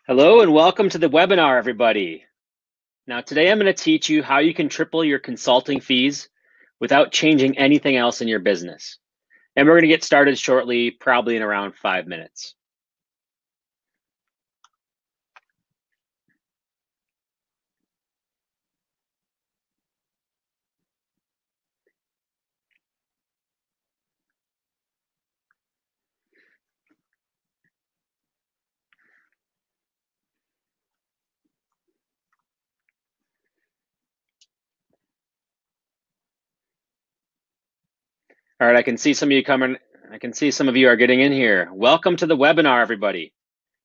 Hello and welcome to the webinar, everybody. Now, today I'm going to teach you how you can triple your consulting fees without changing anything else in your business. And we're going to get started shortly, probably in around 5 minutes. All right, I can see some of you coming. I can see some of you are getting in here. Welcome to the webinar, everybody.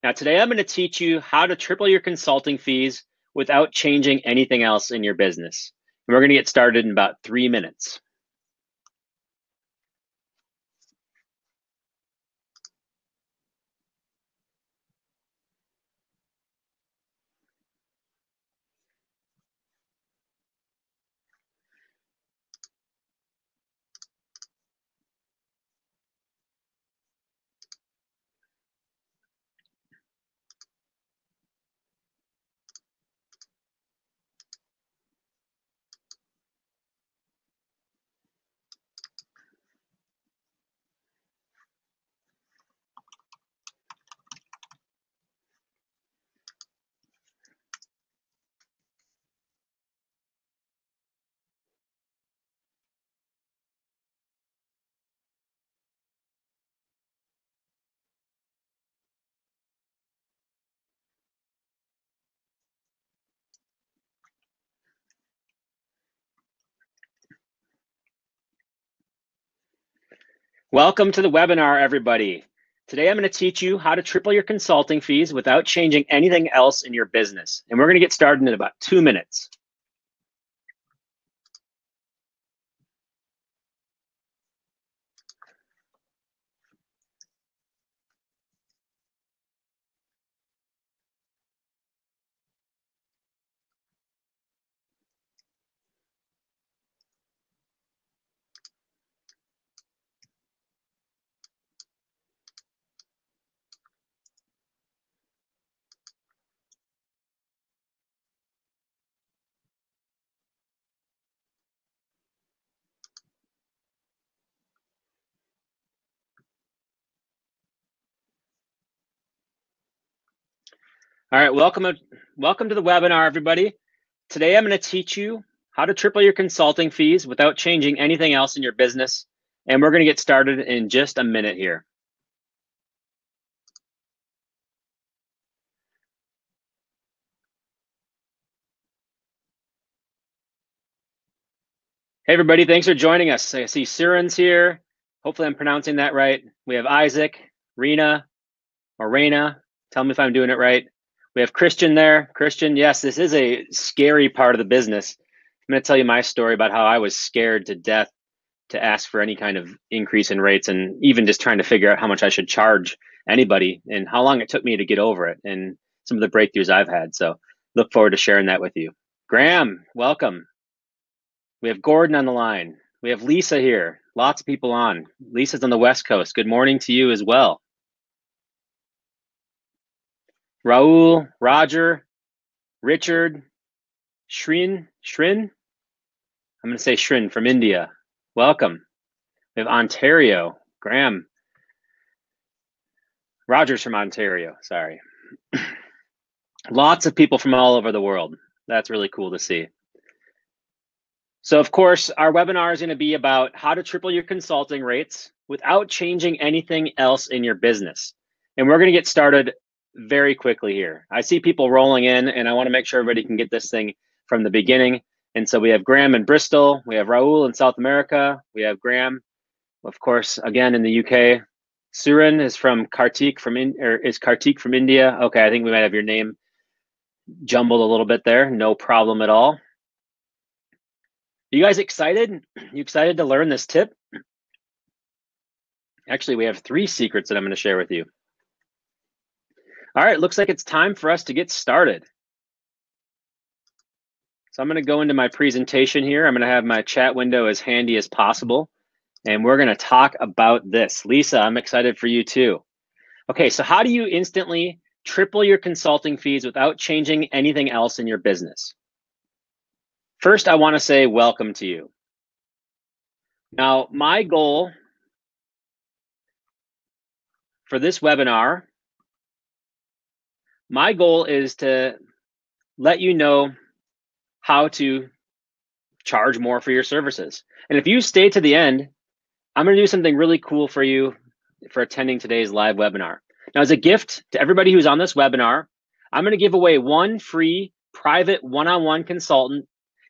Now, today I'm going to teach you how to triple your consulting fees without changing anything else in your business. And we're going to get started in about 3 minutes. Welcome to the webinar, everybody. Today, I'm going to teach you how to triple your consulting fees without changing anything else in your business. And we're going to get started in about 2 minutes. All right, welcome to the webinar, everybody. Today, I'm going to teach you how to triple your consulting fees without changing anything else in your business. And we're going to get started in just a minute here. Hey, everybody, thanks for joining us. I see Siren's here. Hopefully I'm pronouncing that right. We have Isaac, Rena, or Raina. Tell me if I'm doing it right. We have Christian there. Christian, yes, this is a scary part of the business. I'm going to tell you my story about how I was scared to death to ask for any kind of increase in rates, and even just trying to figure out how much I should charge anybody and how long it took me to get over it and some of the breakthroughs I've had. So look forward to sharing that with you. Graham, welcome. We have Gordon on the line. We have Lisa here. Lots of people on. Lisa's on the West Coast. Good morning to you as well. Raul, Roger, Richard, Shrin. I'm going to say Shrin from India. Welcome. We have Ontario. Graham. Roger's from Ontario. Sorry. Lots of people from all over the world. That's really cool to see. So, of course, our webinar is going to be about how to triple your consulting rates without changing anything else in your business. And we're going to get started very quickly here. I see people rolling in, and I want to make sure everybody can get this thing from the beginning. And so we have Graham in Bristol. We have Raul in South America. We have Graham, of course, again in the UK. Surin is from Kartik from India. Okay, I think we might have your name jumbled a little bit there. No problem at all. You guys excited? You excited to learn this tip? Actually, we have 3 secrets that I'm going to share with you. All right, looks like it's time for us to get started. So I'm going to go into my presentation here. I'm going to have my chat window as handy as possible. And we're going to talk about this. Lisa, I'm excited for you too. Okay, so how do you instantly triple your consulting fees without changing anything else in your business? First, I want to say welcome to you. Now, my goal for this webinar, my goal is to let you know how to charge more for your services. And if you stay to the end, I'm going to do something really cool for you for attending today's live webinar. Now, as a gift to everybody who's on this webinar, I'm going to give away one free private one-on-one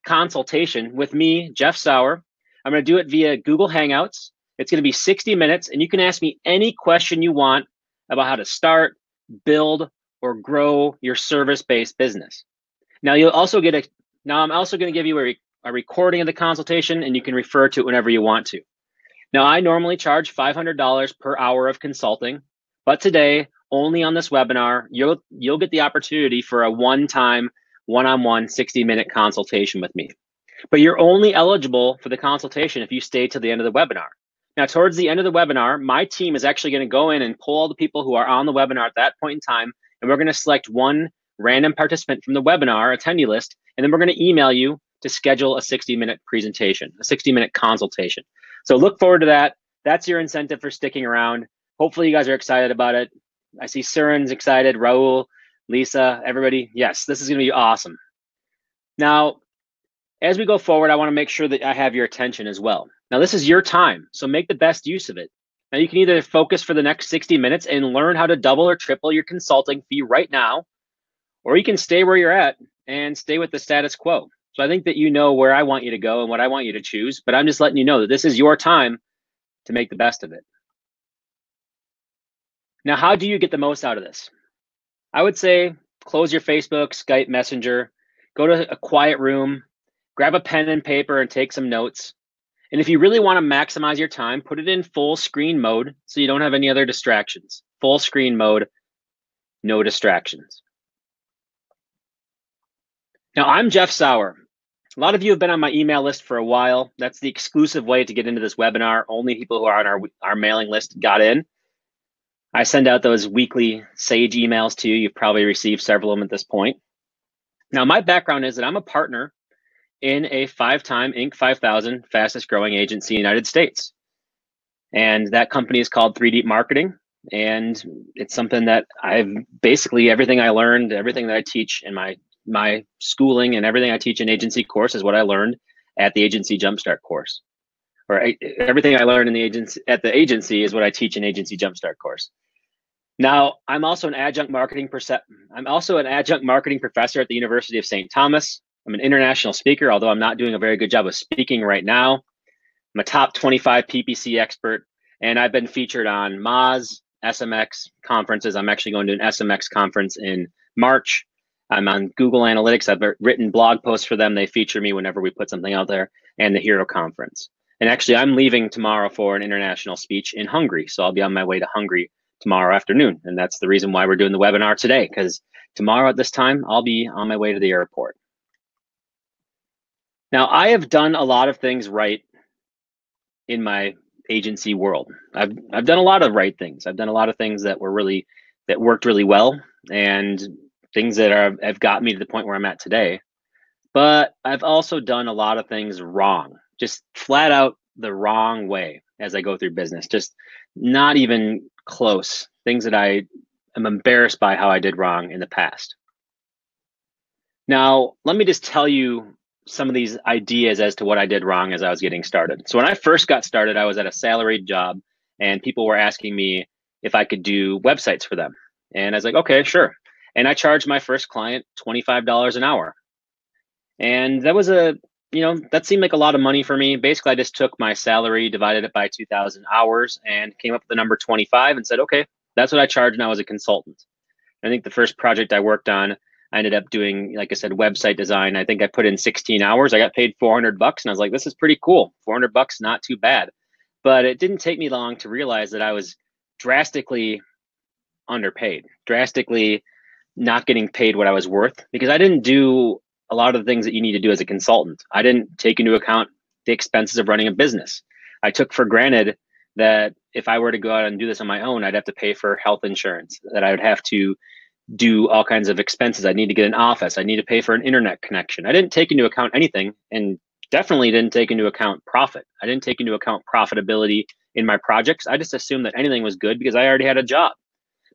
consultation with me, Jeff Sauer. I'm going to do it via Google Hangouts. It's going to be 60 minutes, and you can ask me any question you want about how to start, build, or grow your service-based business. Now, you'll also get I'm also going to give you a recording of the consultation, and you can refer to it whenever you want to. Now, I normally charge $500 per hour of consulting, but today, only on this webinar, you'll get the opportunity for a one-time, one-on-one 60-minute consultation with me. But you're only eligible for the consultation if you stay to the end of the webinar. Now, towards the end of the webinar, my team is actually going to go in and pull all the people who are on the webinar at that point in time, and we're going to select one random participant from the webinar attendee list, and then we're going to email you to schedule a 60-minute presentation, a 60-minute consultation. So look forward to that. That's your incentive for sticking around. Hopefully you guys are excited about it. I see Surin's excited, Raul, Lisa, everybody. Yes, this is going to be awesome. Now, as we go forward, I want to make sure that I have your attention as well. Now, this is your time, so make the best use of it. Now, you can either focus for the next 60 minutes and learn how to double or triple your consulting fee right now, or you can stay where you're at and stay with the status quo. So I think that you know where I want you to go and what I want you to choose, but I'm just letting you know that this is your time to make the best of it. Now, how do you get the most out of this? I would say close your Facebook, Skype, Messenger, go to a quiet room, grab a pen and paper and take some notes. And if you really want to maximize your time, put it in full screen mode so you don't have any other distractions. Full screen mode, no distractions. Now, I'm Jeff Sauer. A lot of you have been on my email list for a while. That's the exclusive way to get into this webinar. Only people who are on our mailing list got in. I send out those weekly Sage emails to you. You've probably received several of them at this point. Now, my background is that I'm a partner in a 5-time Inc. 5000 fastest growing agency in the United States. And that company is called 3 Deep Marketing. And it's something that I've basically everything I learned, everything that I teach in my schooling and everything I teach in agency course is what I learned at the Agency Jumpstart course. Or everything I learned in the agency is what I teach in Agency Jumpstart course. Now, I'm also an adjunct marketing professor at the University of St. Thomas. I'm an international speaker, although I'm not doing a very good job of speaking right now. I'm a top 25 PPC expert, and I've been featured on Moz, SMX conferences. I'm actually going to an SMX conference in March. I'm on Google Analytics. I've written blog posts for them. They feature me whenever we put something out there, and the Hero Conference. And actually, I'm leaving tomorrow for an international speech in Hungary. So I'll be on my way to Hungary tomorrow afternoon. And that's the reason why we're doing the webinar today, because tomorrow at this time, I'll be on my way to the airport. Now, I have done a lot of things right in my agency world. I've done a lot of right things. I've done a lot of things that worked really well, and things that have got me to the point where I'm at today. But I've also done a lot of things wrong, just flat out the wrong way as I go through business, just not even close. Things that I am embarrassed by how I did wrong in the past. Now, let me just tell you some of these ideas as to what I did wrong as I was getting started. So when I first got started, I was at a salaried job, and people were asking me if I could do websites for them. And I was like, okay, sure. And I charged my first client $25 an hour. And that was that seemed like a lot of money for me. Basically, I just took my salary, divided it by 2,000 hours, and came up with the number 25 and said, okay, that's what I charge now as a consultant. I think the first project I worked on, I ended up doing, like I said, website design. I think I put in 16 hours. I got paid $400, and I was like, this is pretty cool. $400, not too bad. But it didn't take me long to realize that I was drastically underpaid, drastically not getting paid what I was worth, because I didn't do a lot of the things that you need to do as a consultant. I didn't take into account the expenses of running a business. I took for granted that if I were to go out and do this on my own, I'd have to pay for health insurance, that I would have to do all kinds of expenses. I need to get an office. I need to pay for an internet connection. I didn't take into account anything, and definitely didn't take into account profit. I didn't take into account profitability in my projects. I just assumed that anything was good because I already had a job.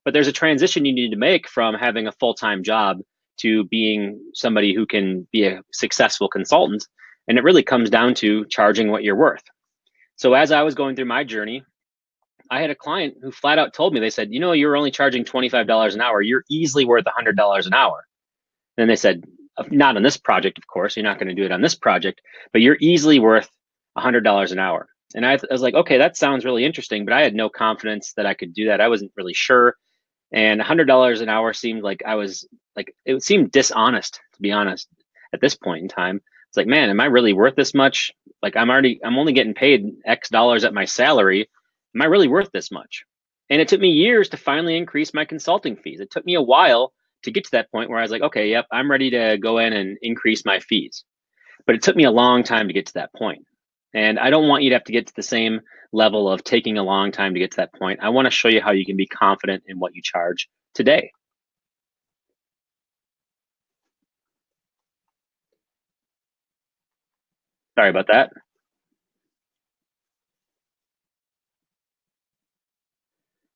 But there's a transition you need to make from having a full-time job to being somebody who can be a successful consultant. And it really comes down to charging what you're worth. So as I was going through my journey, I had a client who flat out told me, they said, you're only charging $25 an hour. You're easily worth $100 an hour. And they said, not on this project, of course, you're not going to do it on this project, but you're easily worth $100 an hour. And I was like, okay, that sounds really interesting, but I had no confidence that I could do that. I wasn't really sure. And $100 an hour seemed like it seemed dishonest, to be honest, at this point in time. It's like, man, am I really worth this much? Like I'm only getting paid X dollars at my salary. Am I really worth this much? And it took me years to finally increase my consulting fees. It took me a while to get to that point where I was like, okay, yep, I'm ready to go in and increase my fees. But it took me a long time to get to that point. And I don't want you to have to get to the same level of taking a long time to get to that point. I want to show you how you can be confident in what you charge today. Sorry about that.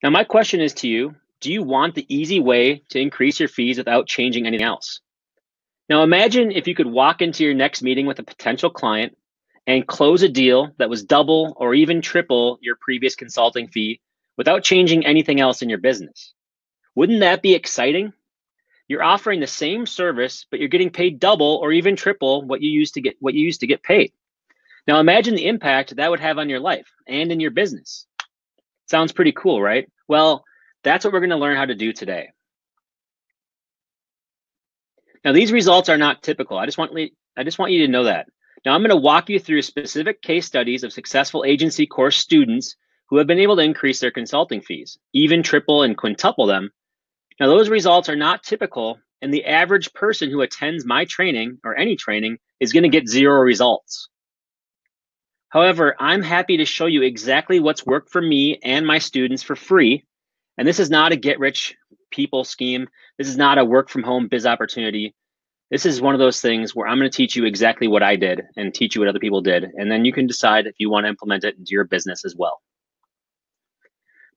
Now, my question is to you, do you want the easy way to increase your fees without changing anything else? Now, imagine if you could walk into your next meeting with a potential client and close a deal that was double or even triple your previous consulting fee without changing anything else in your business. Wouldn't that be exciting? You're offering the same service, but you're getting paid double or even triple what you used to get paid. Now imagine the impact that would have on your life and in your business. Sounds pretty cool, right? Well, that's what we're going to learn how to do today. Now these results are not typical. I just want you to know that. Now I'm going to walk you through specific case studies of successful agency course students who have been able to increase their consulting fees, even triple and quintuple them. Now those results are not typical, and the average person who attends my training or any training is going to get zero results. However, I'm happy to show you exactly what's worked for me and my students for free. And this is not a get rich people scheme. This is not a work from home biz opportunity. This is one of those things where I'm going to teach you exactly what I did and teach you what other people did. And then you can decide if you want to implement it into your business as well.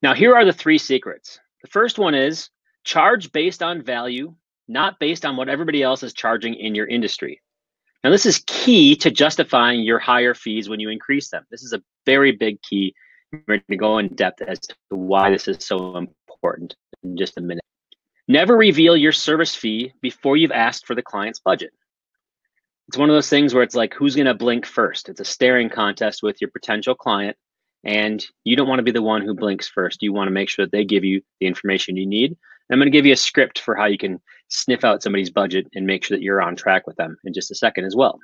Now, here are the 3 secrets. The first one is charge based on value, not based on what everybody else is charging in your industry. Now, this is key to justifying your higher fees when you increase them. This is a very big key. We're going to go in depth as to why this is so important in just a minute. Never reveal your service fee before you've asked for the client's budget. It's one of those things where it's like, who's going to blink first? It's a staring contest with your potential client, and you don't want to be the one who blinks first. You want to make sure that they give you the information you need. And I'm going to give you a script for how you can sniff out somebody's budget and make sure that you're on track with them in just a second as well.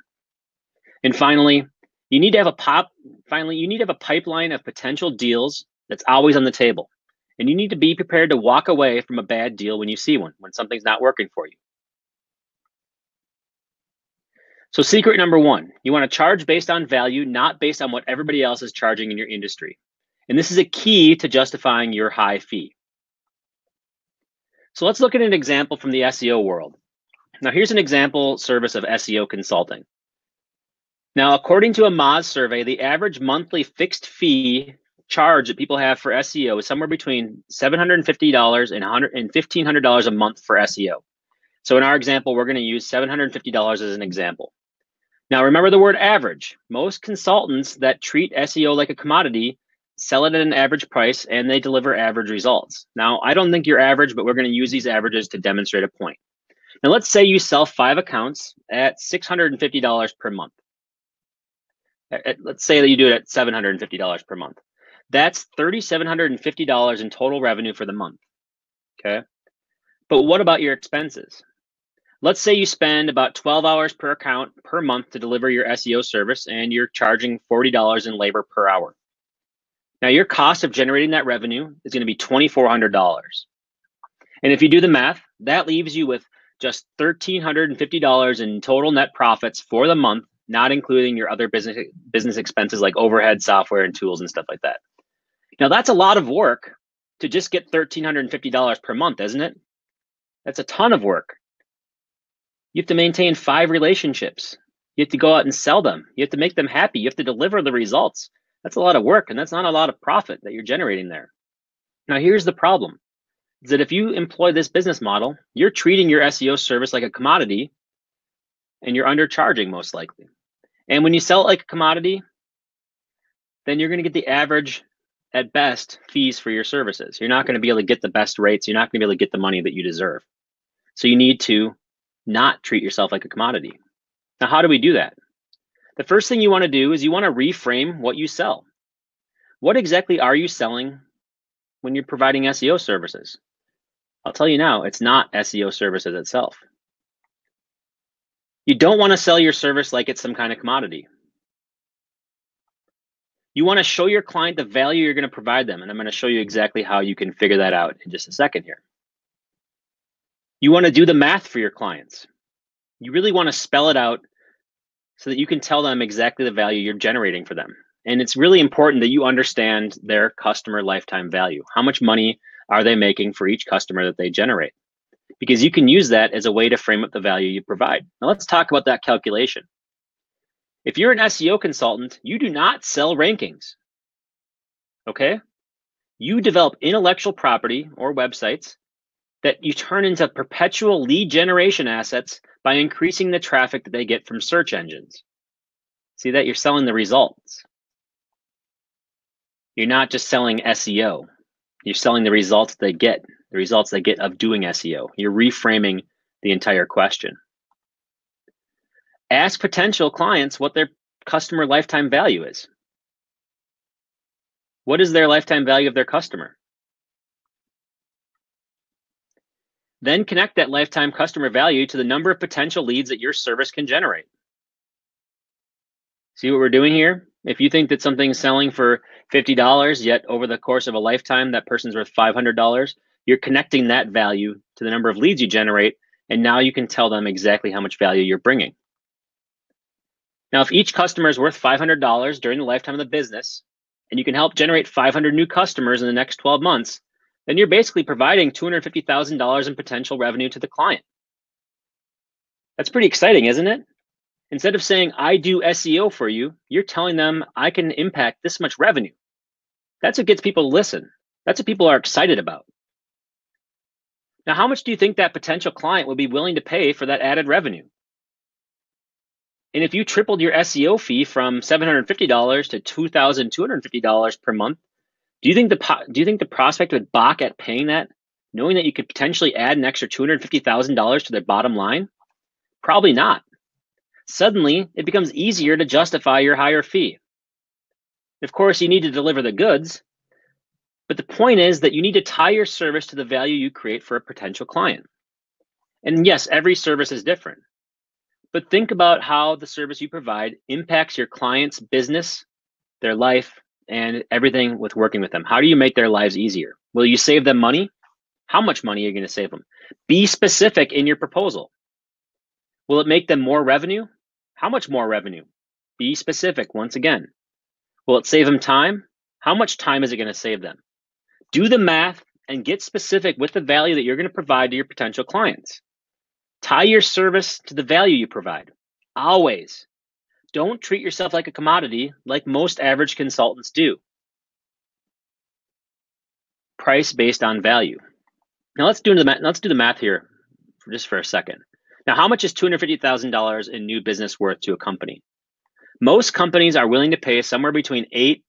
And finally, you need to have a pipeline of potential deals that's always on the table. And you need to be prepared to walk away from a bad deal when you see one, when something's not working for you. So secret number 1, you want to charge based on value, not based on what everybody else is charging in your industry. And this is a key to justifying your high fee. So let's look at an example from the SEO world. Now here's an example service of SEO consulting. Now, according to a Moz survey, the average monthly fixed fee charge that people have for SEO is somewhere between $750 and $1,500 a month for SEO. So in our example, we're going to use $750 as an example. Now, remember the word average. Most consultants that treat SEO like a commodity sell it at an average price and they deliver average results. Now, I don't think you're average, but we're going to use these averages to demonstrate a point. Now, let's say you sell 5 accounts at $650 per month. Let's say that you do it at $750 per month. That's $3,750 in total revenue for the month, okay? But what about your expenses? Let's say you spend about 12 hours per account per month to deliver your SEO service and you're charging $40 in labor per hour. Now your cost of generating that revenue is going to be $2,400. And if you do the math, that leaves you with just $1,350 in total net profits for the month, not including your other business expenses like overhead, software, and tools and stuff like that. Now that's a lot of work to just get $1,350 per month, isn't it? That's a ton of work. You have to maintain 5 relationships. You have to go out and sell them. You have to make them happy. You have to deliver the results. That's a lot of work, and that's not a lot of profit that you're generating there. Now, here's the problem, is that if you employ this business model, you're treating your SEO service like a commodity, and you're undercharging most likely. And when you sell it like a commodity, then you're going to get the average, at best, fees for your services. You're not going to be able to get the best rates. You're not going to be able to get the money that you deserve. So you need to not treat yourself like a commodity. Now, how do we do that? The first thing you want to do is you want to reframe what you sell. What exactly are you selling when you're providing SEO services? I'll tell you now, it's not SEO services itself. You don't want to sell your service like it's some kind of commodity. You want to show your client the value you're going to provide them, and I'm going to show you exactly how you can figure that out in just a second here. You want to do the math for your clients. You really want to spell it out so that you can tell them exactly the value you're generating for them. And it's really important that you understand their customer lifetime value. How much money are they making for each customer that they generate? Because you can use that as a way to frame up the value you provide. Now let's talk about that calculation. If you're an SEO consultant, you do not sell rankings, okay? You develop intellectual property or websites that you turn into perpetual lead generation assets by increasing the traffic that they get from search engines. See that? You're selling the results. You're not just selling SEO. You're selling the results they get, the results they get of doing SEO. You're reframing the entire question. Ask potential clients what their customer lifetime value is. What is their lifetime value of their customer? Then connect that lifetime customer value to the number of potential leads that your service can generate. See what we're doing here? If you think that something's selling for $50, yet over the course of a lifetime, that person's worth $500, you're connecting that value to the number of leads you generate, and now you can tell them exactly how much value you're bringing. Now, if each customer is worth $500 during the lifetime of the business, and you can help generate 500 new customers in the next 12 months, then you're basically providing $250,000 in potential revenue to the client. That's pretty exciting, isn't it? Instead of saying, I do SEO for you, you're telling them I can impact this much revenue. That's what gets people to listen. That's what people are excited about. Now, how much do you think that potential client would be willing to pay for that added revenue? And if you tripled your SEO fee from $750 to $2,250 per month, do you think the prospect would balk at paying that, knowing that you could potentially add an extra $250,000 to their bottom line? Probably not. Suddenly, it becomes easier to justify your higher fee. Of course, you need to deliver the goods, but the point is that you need to tie your service to the value you create for a potential client. And yes, every service is different. But think about how the service you provide impacts your client's business, their life, and everything with working with them. How do you make their lives easier? Will you save them money? How much money are you going to save them? Be specific in your proposal. Will it make them more revenue? How much more revenue? Be specific once again. Will it save them time? How much time is it going to save them? Do the math and get specific with the value that you're going to provide to your potential clients. Tie your service to the value you provide. Always. Don't treat yourself like a commodity like most average consultants do. Price based on value. Now let's do the math here for a second. Now, how much is $250,000 in new business worth to a company? Most companies are willing to pay somewhere between 8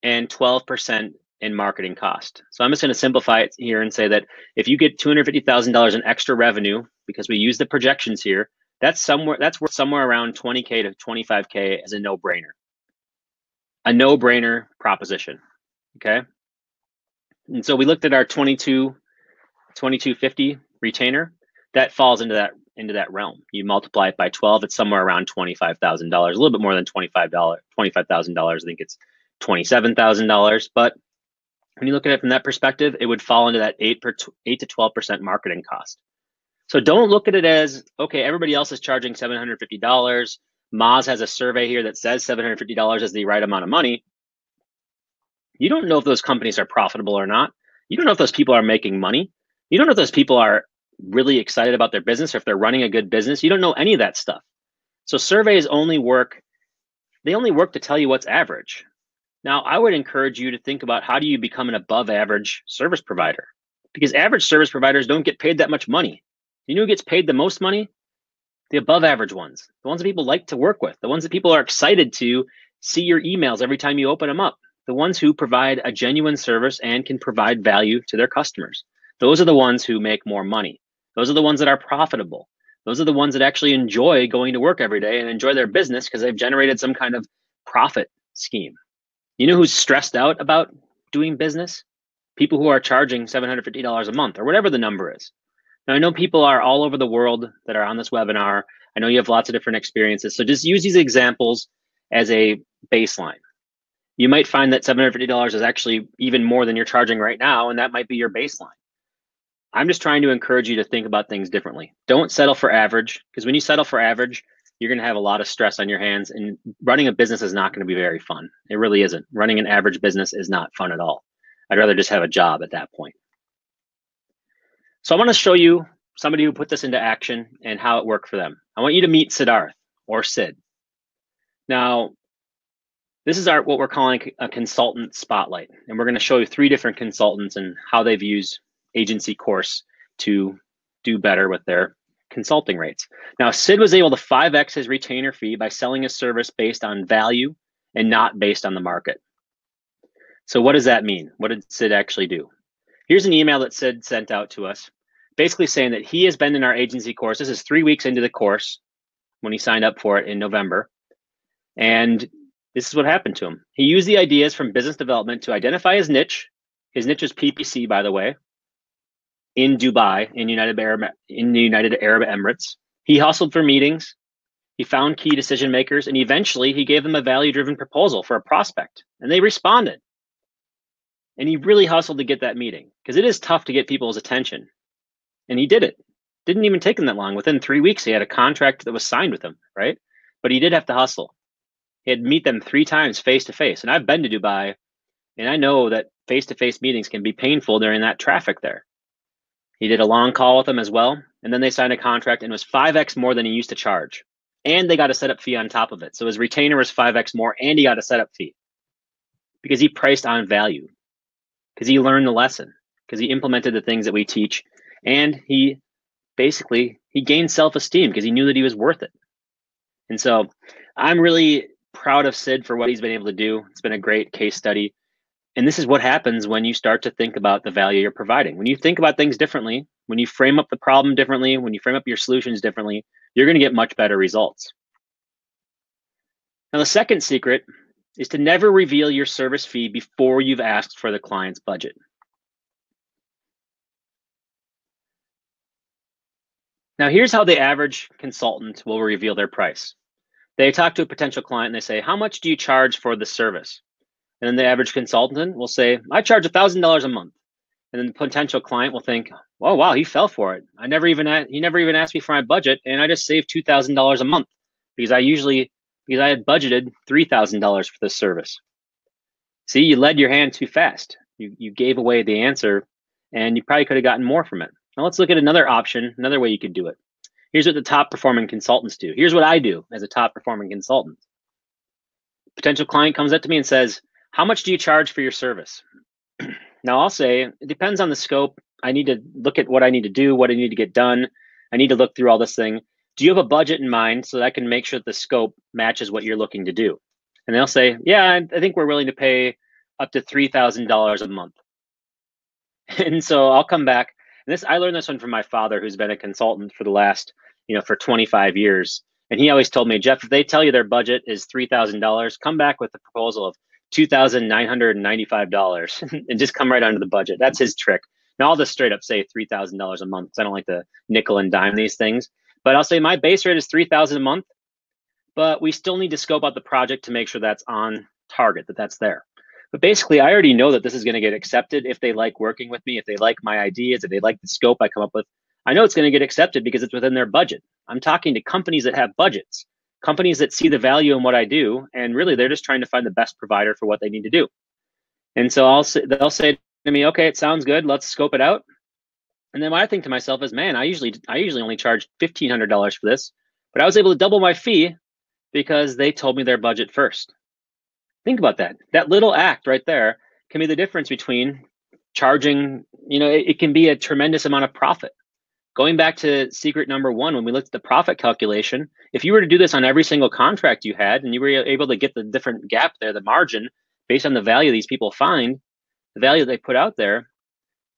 and 12% in marketing cost. So I'm just going to simplify it here and say that if you get $250,000 in extra revenue, because we use the projections here, that's worth somewhere around $20K to $25K as a no-brainer. A no-brainer proposition, okay? And so we looked at our 2250 retainer. That falls into that realm. You multiply it by 12, it's somewhere around $25,000, a little bit more than $25,000. I think it's $27,000. But when you look at it from that perspective, it would fall into that 8 to 12% marketing cost. So don't look at it as, okay, everybody else is charging $750. Moz has a survey here that says $750 is the right amount of money. You don't know if those companies are profitable or not. You don't know if those people are making money. You don't know if those people are really excited about their business or if they're running a good business. You don't know any of that stuff. So surveys only work to tell you what's average. Now, I would encourage you to think about how do you become an above average service provider? Because average service providers don't get paid that much money. You know who gets paid the most money? The above average ones, the ones that people like to work with, the ones that people are excited to see your emails every time you open them up, the ones who provide a genuine service and can provide value to their customers. Those are the ones who make more money. Those are the ones that are profitable. Those are the ones that actually enjoy going to work every day and enjoy their business because they've generated some kind of profit scheme. You know who's stressed out about doing business? People who are charging $750 a month or whatever the number is. Now, I know people are all over the world that are on this webinar. I know you have lots of different experiences. So just use these examples as a baseline. You might find that $750 is actually even more than you're charging right now, and that might be your baseline. I'm just trying to encourage you to think about things differently. Don't settle for average, because when you settle for average, you're going to have a lot of stress on your hands, and running a business is not going to be very fun. It really isn't. Running an average business is not fun at all. I'd rather just have a job at that point. So I want to show you somebody who put this into action and how it worked for them. I want you to meet Siddharth, or Sid. Now, this is what we're calling a consultant spotlight. And we're going to show you 3 different consultants and how they've used agency course to do better with their consulting rates. Now, Sid was able to 5x his retainer fee by selling a service based on value and not based on the market. So what does that mean? What did Sid actually do? Here's an email that Sid sent out to us, basically saying that he has been in our agency course. This is 3 weeks into the course when he signed up for it in November. And this is what happened to him. He used the ideas from business development to identify his niche. His niche is PPC, by the way, in Dubai, in the United Arab Emirates. He hustled for meetings. He found key decision makers, and eventually he gave them a value-driven proposal for a prospect, and they responded. And he really hustled to get that meeting because it is tough to get people's attention. And he did it. Didn't even take him that long. Within 3 weeks, he had a contract that was signed with him, right? But he did have to hustle. He had to meet them 3 times face-to-face. And I've been to Dubai, and I know that face-to-face meetings can be painful during that traffic there. He did a long call with them as well. And then they signed a contract, and it was 5x more than he used to charge. And they got a setup fee on top of it. So his retainer was 5x more, and he got a setup fee because he priced on value, because he learned the lesson, because he implemented the things that we teach, and he gained self-esteem because he knew that he was worth it. And so I'm really proud of Sid for what he's been able to do. It's been a great case study. And this is what happens when you start to think about the value you're providing. When you think about things differently, when you frame up the problem differently, when you frame up your solutions differently, you're going to get much better results. Now, the second secret is to never reveal your service fee before you've asked for the client's budget. Now, here's how the average consultant will reveal their price. They talk to a potential client and they say, how much do you charge for the service? And then the average consultant will say, I charge $1,000 a month. And then the potential client will think, oh, wow, he fell for it. He never even asked me for my budget, and I just saved $2,000 a month because I had budgeted $3,000 for this service. See, you led your hand too fast. You gave away the answer, and you probably could have gotten more from it. Now let's look at another option, another way you could do it. Here's what the top performing consultants do. Here's what I do as a top performing consultant. Potential client comes up to me and says, how much do you charge for your service? Now I'll say, it depends on the scope. I need to look at what I need to do, what I need to get done. I need to look through all this thing. Do you have a budget in mind so that I can make sure that the scope matches what you're looking to do? And they'll say, yeah, I think we're willing to pay up to $3,000 a month. And so I'll come back. And I learned this one from my father, who's been a consultant for the last, for 25 years. And he always told me, Jeff, if they tell you their budget is $3,000, come back with a proposal of $2,995 and just come right under the budget. That's his trick. Now I'll just straight up say $3,000 a month because I don't like to nickel and dime these things. But I'll say my base rate is $3,000 a month, but we still need to scope out the project to make sure that's on target, that's there. But basically, I already know that this is going to get accepted if they like working with me, if they like my ideas, if they like the scope I come up with. I know it's going to get accepted because it's within their budget. I'm talking to companies that have budgets, companies that see the value in what I do, and really they're just trying to find the best provider for what they need to do. And so they'll say to me, okay, it sounds good. Let's scope it out. And then what I think to myself is, man, I usually only charge $1,500 for this, but I was able to double my fee because they told me their budget first. Think about that. That little act right there can be the difference between charging, it can be a tremendous amount of profit. Going back to secret number one, when we looked at the profit calculation, if you were to do this on every single contract you had and you were able to get the different gap there, the margin, based on the value these people find, the value they put out there,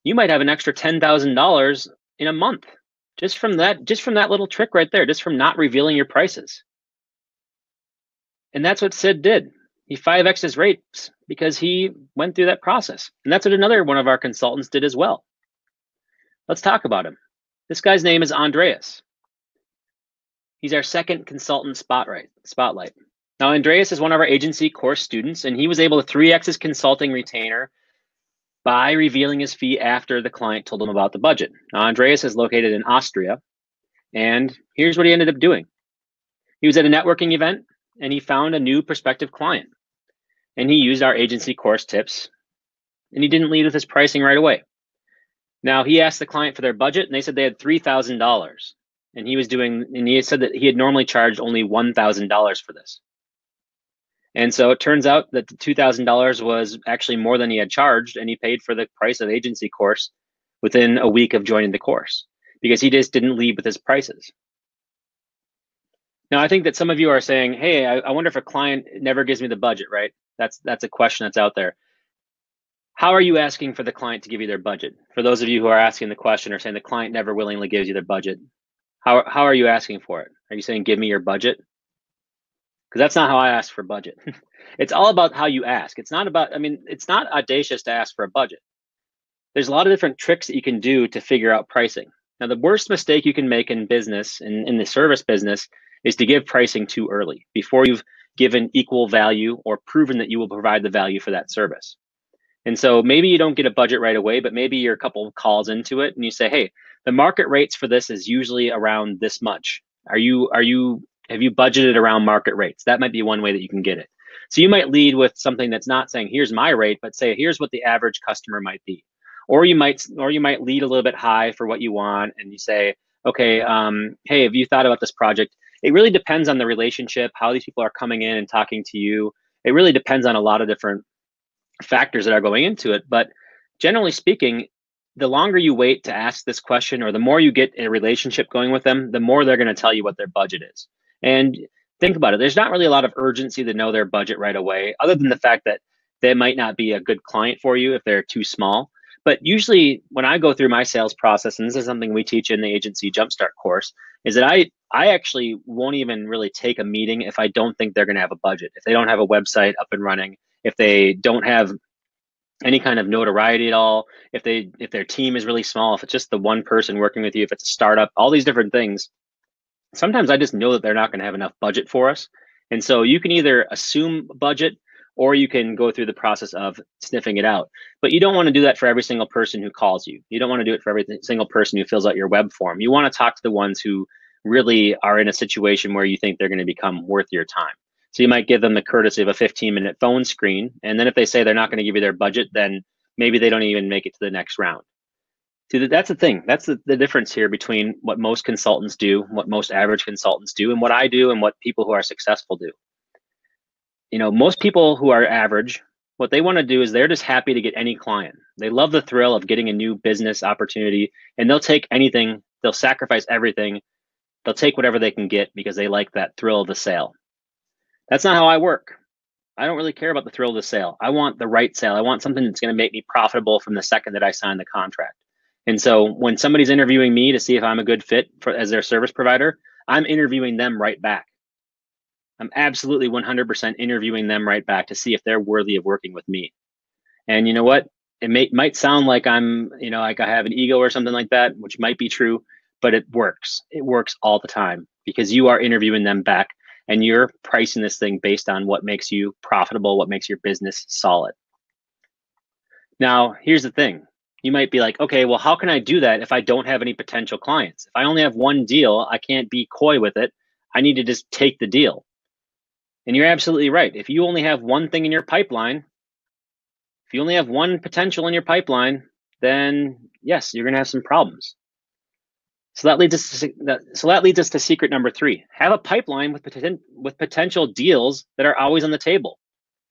you might have an extra $10,000 in a month just from that little trick right there, just from not revealing your prices. And that's what Sid did. He 5x'd his rates because he went through that process. And that's what another one of our consultants did as well. Let's talk about him. This guy's name is Andreas. He's our second consultant spotlight. Now, Andreas is one of our agency course students, and he was able to 3x his consulting retainer by revealing his fee after the client told him about the budget. Now, Andreas is located in Austria, and here's what he ended up doing. He was at a networking event, and he found a new prospective client, and he used our agency course tips, and he didn't lead with his pricing right away. Now, he asked the client for their budget, and they said they had $3,000, and he said that he had normally charged only $1,000 for this. And so it turns out that the $2,000 was actually more than he had charged, and he paid for the price of the agency course within a week of joining the course because he just didn't lead with his prices. Now, I think that some of you are saying, hey, I wonder if a client never gives me the budget, right? That's a question that's out there. How are you asking for the client to give you their budget? For those of you who are asking the question or saying the client never willingly gives you their budget, how are you asking for it? Are you saying, give me your budget? Because that's not how I ask for budget. It's all about how you ask. It's not audacious to ask for a budget. There's a lot of different tricks that you can do to figure out pricing. Now, the worst mistake you can make in business, in the service business, is to give pricing too early, before you've given equal value or proven that you will provide the value for that service. And so maybe you don't get a budget right away, but maybe you're a couple of calls into it and you say, hey, the market rates for this is usually around this much. Have you budgeted around market rates? That might be one way that you can get it. So you might lead with something that's not saying, here's my rate, but say, here's what the average customer might be. Or you might lead a little bit high for what you want. And you say, okay, hey, have you thought about this project? It really depends on the relationship, how these people are coming in and talking to you. It really depends on a lot of different factors that are going into it. But generally speaking, the longer you wait to ask this question, or the more you get a relationship going with them, the more they're going to tell you what their budget is. And think about it. There's not really a lot of urgency to know their budget right away, other than the fact that they might not be a good client for you if they're too small. But usually when I go through my sales process, and this is something we teach in the agency jumpstart course, is that I actually won't even really take a meeting if I don't think they're going to have a budget. If they don't have a website up and running, if they don't have any kind of notoriety at all, if their team is really small, if it's just the one person working with you, if it's a startup, all these different things, sometimes I just know that they're not going to have enough budget for us. And so you can either assume budget, or you can go through the process of sniffing it out. But you don't want to do that for every single person who calls you. You don't want to do it for every single person who fills out your web form. You want to talk to the ones who really are in a situation where you think they're going to become worth your time. So you might give them the courtesy of a 15-minute phone screen. And then if they say they're not going to give you their budget, then maybe they don't even make it to the next round. See, that's the thing. That's the difference here between what most consultants do, what most average consultants do, and what I do, and what people who are successful do. Most people who are average, what they want to do is they're just happy to get any client. They love the thrill of getting a new business opportunity, and they'll take anything. They'll sacrifice everything. They'll take whatever they can get because they like that thrill of the sale. That's not how I work. I don't really care about the thrill of the sale. I want the right sale. I want something that's going to make me profitable from the second that I sign the contract. And so when somebody's interviewing me to see if I'm a good fit as their service provider, I'm interviewing them right back. I'm absolutely 100% interviewing them right back to see if they're worthy of working with me. And you know what? It might sound like I'm, like I have an ego or something like that, which might be true, but it works. It works all the time because you are interviewing them back and you're pricing this thing based on what makes you profitable, what makes your business solid. Now, here's the thing. You might be like, okay, well, how can I do that if I don't have any potential clients? If I only have one deal, I can't be coy with it. I need to just take the deal. And you're absolutely right. If you only have one thing in your pipeline, if you only have one potential in your pipeline, then yes, you're going to have some problems. So that leads us to secret number 3. Have a pipeline with potential deals that are always on the table,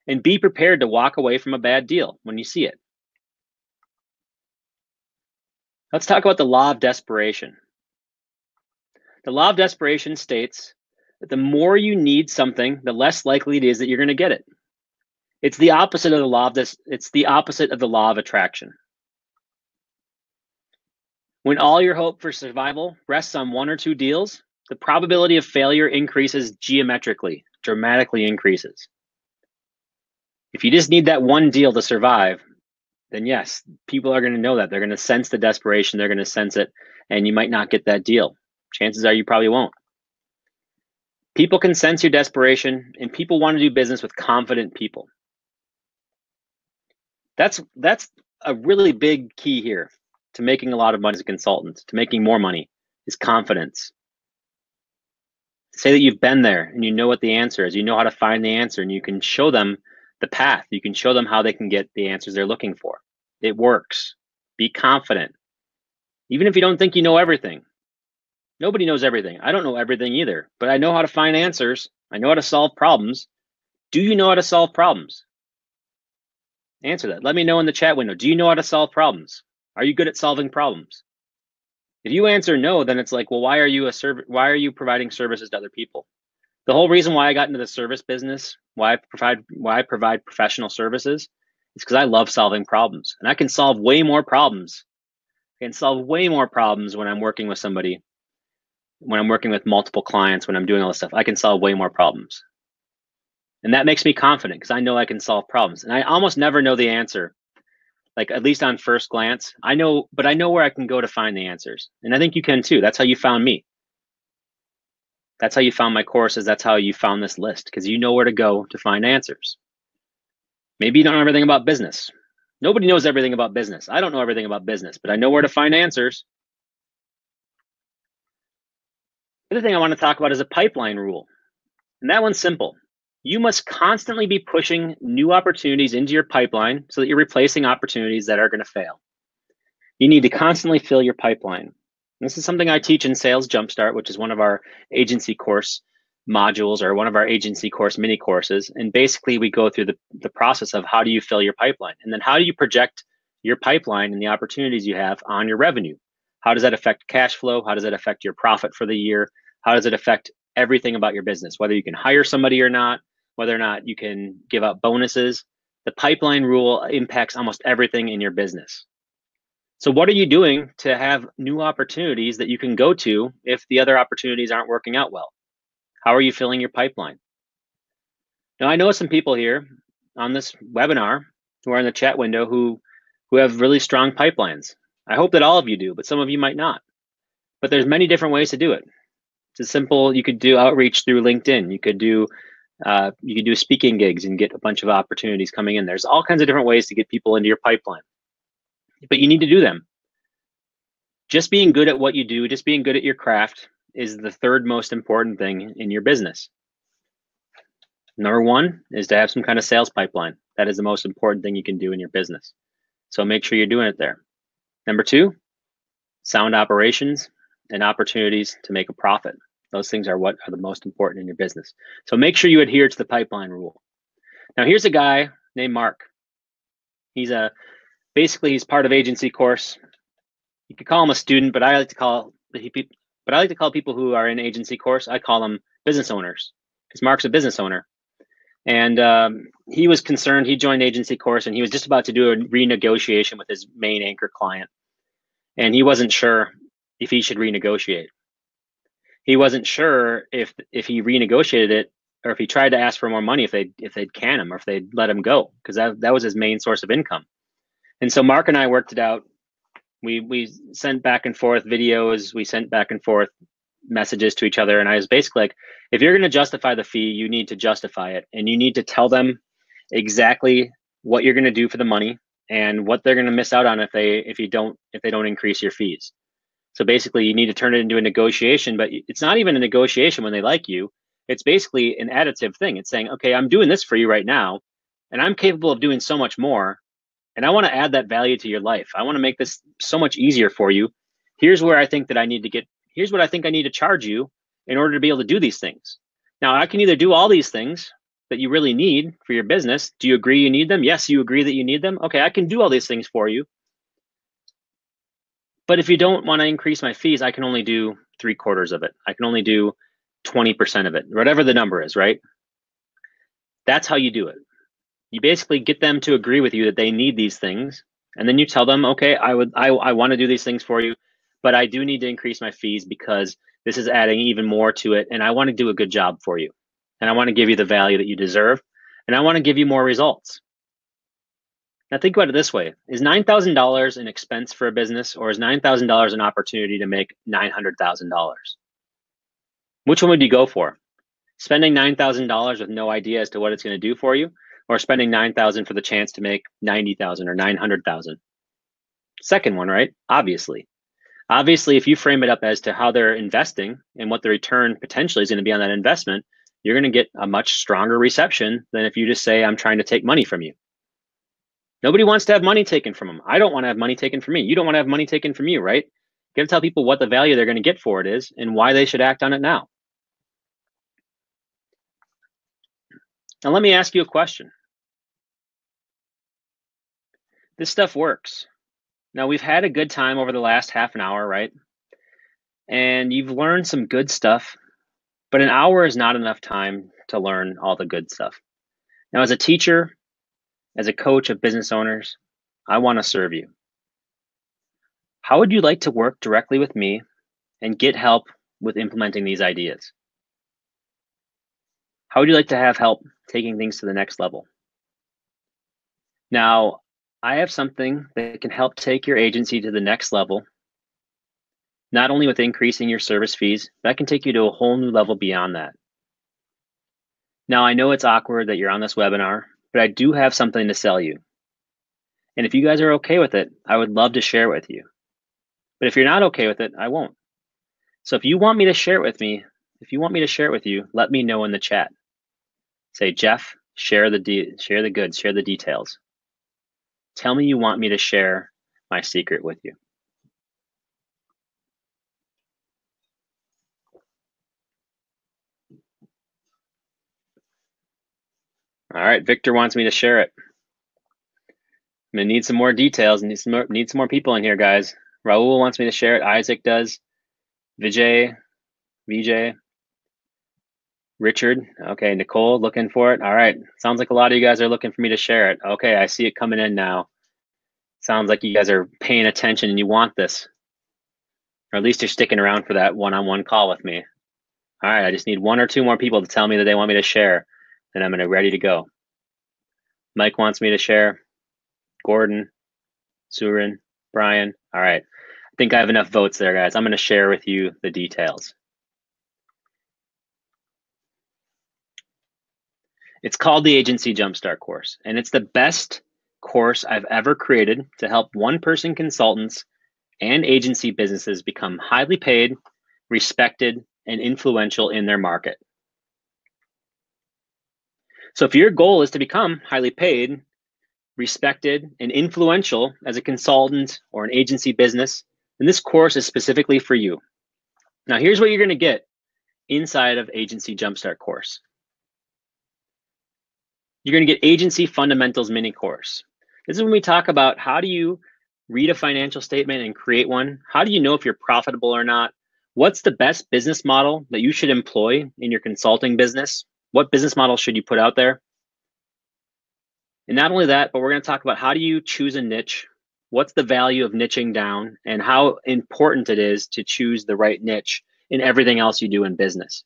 and be prepared to walk away from a bad deal when you see it. Let's talk about the law of desperation. The law of desperation states that the more you need something, the less likely it is that you're going to get it. It's the opposite of the law of it's the opposite of the law of attraction. When all your hope for survival rests on 1 or 2 deals, the probability of failure increases geometrically, dramatically increases. If you just need that 1 deal to survive, then yes, people are going to know that. They're going to sense the desperation, they're going to sense it, and you might not get that deal. Chances are you probably won't. People can sense your desperation, and people want to do business with confident people. That's a really big key here to making a lot of money as a consultant, to making more money, is confidence. Say that you've been there and you know what the answer is. You know how to find the answer, and you can show them the path. You can show them how they can get the answers they're looking for. It works. Be confident. Even if you don't think you know everything. Nobody knows everything. I don't know everything either, but I know how to find answers. I know how to solve problems. Do you know how to solve problems? Answer that. Let me know in the chat window. Do you know how to solve problems? Are you good at solving problems? If you answer no, then it's like, well, why are you providing services to other people? The whole reason why I got into the service business, why I provide professional services, is because I love solving problems, and I can solve way more problems. I can solve way more problems when I'm working with somebody, when I'm working with multiple clients, when I'm doing all this stuff. I can solve way more problems, and that makes me confident because I know I can solve problems, and I almost never know the answer. Like, at least on first glance, I know, but I know where I can go to find the answers. And I think you can too. That's how you found me. That's how you found my courses. That's how you found this list, because you know where to go to find answers. Maybe you don't know everything about business. Nobody knows everything about business. I don't know everything about business, but I know where to find answers. The other thing I want to talk about is a pipeline rule. And that one's simple. You must constantly be pushing new opportunities into your pipeline so that you're replacing opportunities that are going to fail. You need to constantly fill your pipeline. This is something I teach in Sales Jumpstart, which is one of our agency course modules, or one of our agency course mini courses. And basically we go through the process of how do you fill your pipeline, and then how do you project your pipeline and the opportunities you have on your revenue. How does that affect cash flow? How does that affect your profit for the year? How does it affect everything about your business, whether you can hire somebody or not, whether or not you can give out bonuses? The pipeline rule impacts almost everything in your business. So what are you doing to have new opportunities that you can go to if the other opportunities aren't working out well? How are you filling your pipeline? Now, I know some people here on this webinar who are in the chat window who have really strong pipelines. I hope that all of you do, but some of you might not. But there's many different ways to do it. It's simple. You could do outreach through LinkedIn. You could do speaking gigs and get a bunch of opportunities coming in. There's all kinds of different ways to get people into your pipeline, but you need to do them. Just being good at what you do, just being good at your craft, is the third most important thing in your business. Number 1 is to have some kind of sales pipeline. That is the most important thing you can do in your business. So make sure you're doing it there. Number 2, sound operations and opportunities to make a profit. Those things are what are the most important in your business. So make sure you adhere to the pipeline rule. Now, here's a guy named Mark. He's basically he's part of agency course. You could call him a student, but I like to call people who are in agency course, I call them business owners, because Mark's a business owner. And he was concerned. He joined agency course, and he was just about to do a renegotiation with his main anchor client, and he wasn't sure if he should renegotiate. He wasn't sure if he renegotiated it, or if he tried to ask for more money, if they'd can him, or if they'd let him go, because that was his main source of income. And so Mark and I worked it out. We sent back and forth videos. We sent back and forth messages to each other. And I was basically like, if you're going to justify the fee, you need to justify it. And you need to tell them exactly what you're going to do for the money and what they're going to miss out on if they don't increase your fees. So basically you need to turn it into a negotiation, but it's not even a negotiation when they like you. It's basically an additive thing. It's saying, okay, I'm doing this for you right now, and I'm capable of doing so much more. and I want to add that value to your life. I want to make this so much easier for you. Here's where I think that I need to get, here's what I think I need to charge you in order to be able to do these things. Now, I can either do all these things that you really need for your business. Do you agree you need them? Yes, you agree that you need them. Okay, I can do all these things for you. But if you don't want to increase my fees, I can only do 3/4 of it. I can only do 20% of it, whatever the number is, right? That's how you do it. You basically get them to agree with you that they need these things. And then you tell them, okay, I want to do these things for you, but I do need to increase my fees because this is adding even more to it. And I want to do a good job for you. And I want to give you the value that you deserve. And I want to give you more results. Now think about it this way. Is $9,000 an expense for a business, or is $9,000 an opportunity to make $900,000? Which one would you go for? Spending $9,000 with no idea as to what it's going to do for you, or spending $9,000 for the chance to make $90,000 or $900,000? Second one, right? Obviously, if you frame it up as to how they're investing and what the return potentially is going to be on that investment, you're going to get a much stronger reception than if you just say, I'm trying to take money from you. Nobody wants to have money taken from them. I don't want to have money taken from me. You don't want to have money taken from you, right? You got to tell people what the value they're going to get for it is and why they should act on it now. Now, let me ask you a question. This stuff works. Now, we've had a good time over the last half an hour, right? And you've learned some good stuff, but an hour is not enough time to learn all the good stuff. Now, as a teacher, as a coach of business owners, I want to serve you. How would you like to work directly with me and get help with implementing these ideas? How would you like to have help taking things to the next level? Now, I have something that can help take your agency to the next level, not only with increasing your service fees, but I can take you to a whole new level beyond that. Now, I know it's awkward that you're on this webinar, but I do have something to sell you. And if you guys are okay with it, I would love to share it with you. But if you're not okay with it, I won't. So if you want me to share it with you, let me know in the chat. Say, Jeff, share the goods, share the details. Tell me you want me to share my secret with you. All right, Victor wants me to share it. I'm gonna need some more details, need some more people in here, guys. Raul wants me to share it. Isaac does. VJ, Richard. Okay, Nicole looking for it. All right, sounds like a lot of you guys are looking for me to share it. Okay, I see it coming in now. Sounds like you guys are paying attention and you want this. Or at least you're sticking around for that one-on-one call with me. All right, I just need 1 or 2 more people to tell me that they want me to share, and I'm ready to go. Mike wants me to share. Gordon, Surin, Brian. All right, I think I have enough votes there, guys. I'm gonna share with you the details. It's called the Agency Jumpstart course, and it's the best course I've ever created to help one-person consultants and agency businesses become highly paid, respected, and influential in their market. So if your goal is to become highly paid, respected, and influential as a consultant or an agency business, then this course is specifically for you. Now, here's what you're going to get inside of Agency Jumpstart course. You're going to get Agency Fundamentals mini course. This is when we talk about how do you read a financial statement and create one? How do you know if you're profitable or not? What's the best business model that you should employ in your consulting business? What business model should you put out there? And not only that, but we're going to talk about how do you choose a niche? What's the value of niching down and how important it is to choose the right niche in everything else you do in business.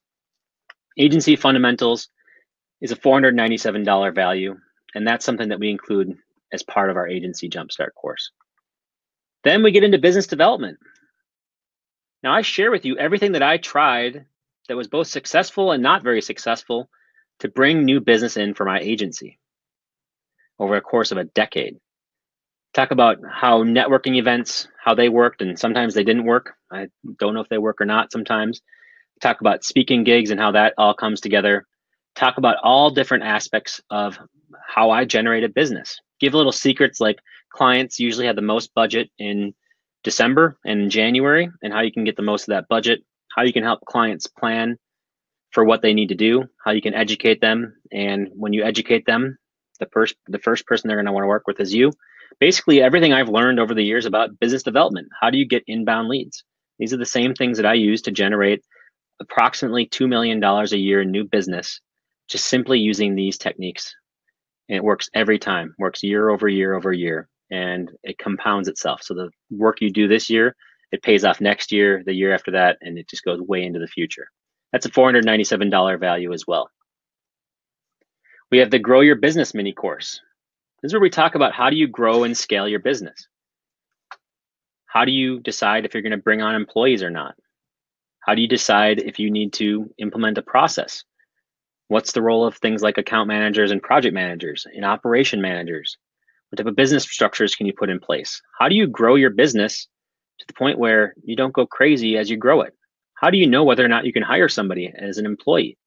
Agency Fundamentals is a $497 value, and that's something that we include as part of our Agency Jumpstart course. Then we get into business development. Now, I share with you everything that I tried that was both successful and not very successful to bring new business in for my agency over a course of a decade. Talk about how networking events, how they worked, and sometimes they didn't work. I don't know if they work or not sometimes. Talk about speaking gigs and how that all comes together. Talk about all different aspects of how I generate a business. Give little secrets like clients usually have the most budget in December and in January, and how you can get the most of that budget, how you can help clients plan for what they need to do, how you can educate them. And when you educate them, the first person they're going to want to work with is you. Basically, everything I've learned over the years about business development. How do you get inbound leads? These are the same things that I use to generate approximately $2 million a year in new business, just simply using these techniques. And it works every time, works year over year over year, and it compounds itself. So the work you do this year, it pays off next year, the year after that, and it just goes way into the future. That's a $497 value as well. We have the Grow Your Business mini course. This is where we talk about how do you grow and scale your business? How do you decide if you're going to bring on employees or not? How do you decide if you need to implement a process? What's the role of things like account managers and project managers and operation managers? What type of business structures can you put in place? How do you grow your business to the point where you don't go crazy as you grow it? How do you know whether or not you can hire somebody as an employee?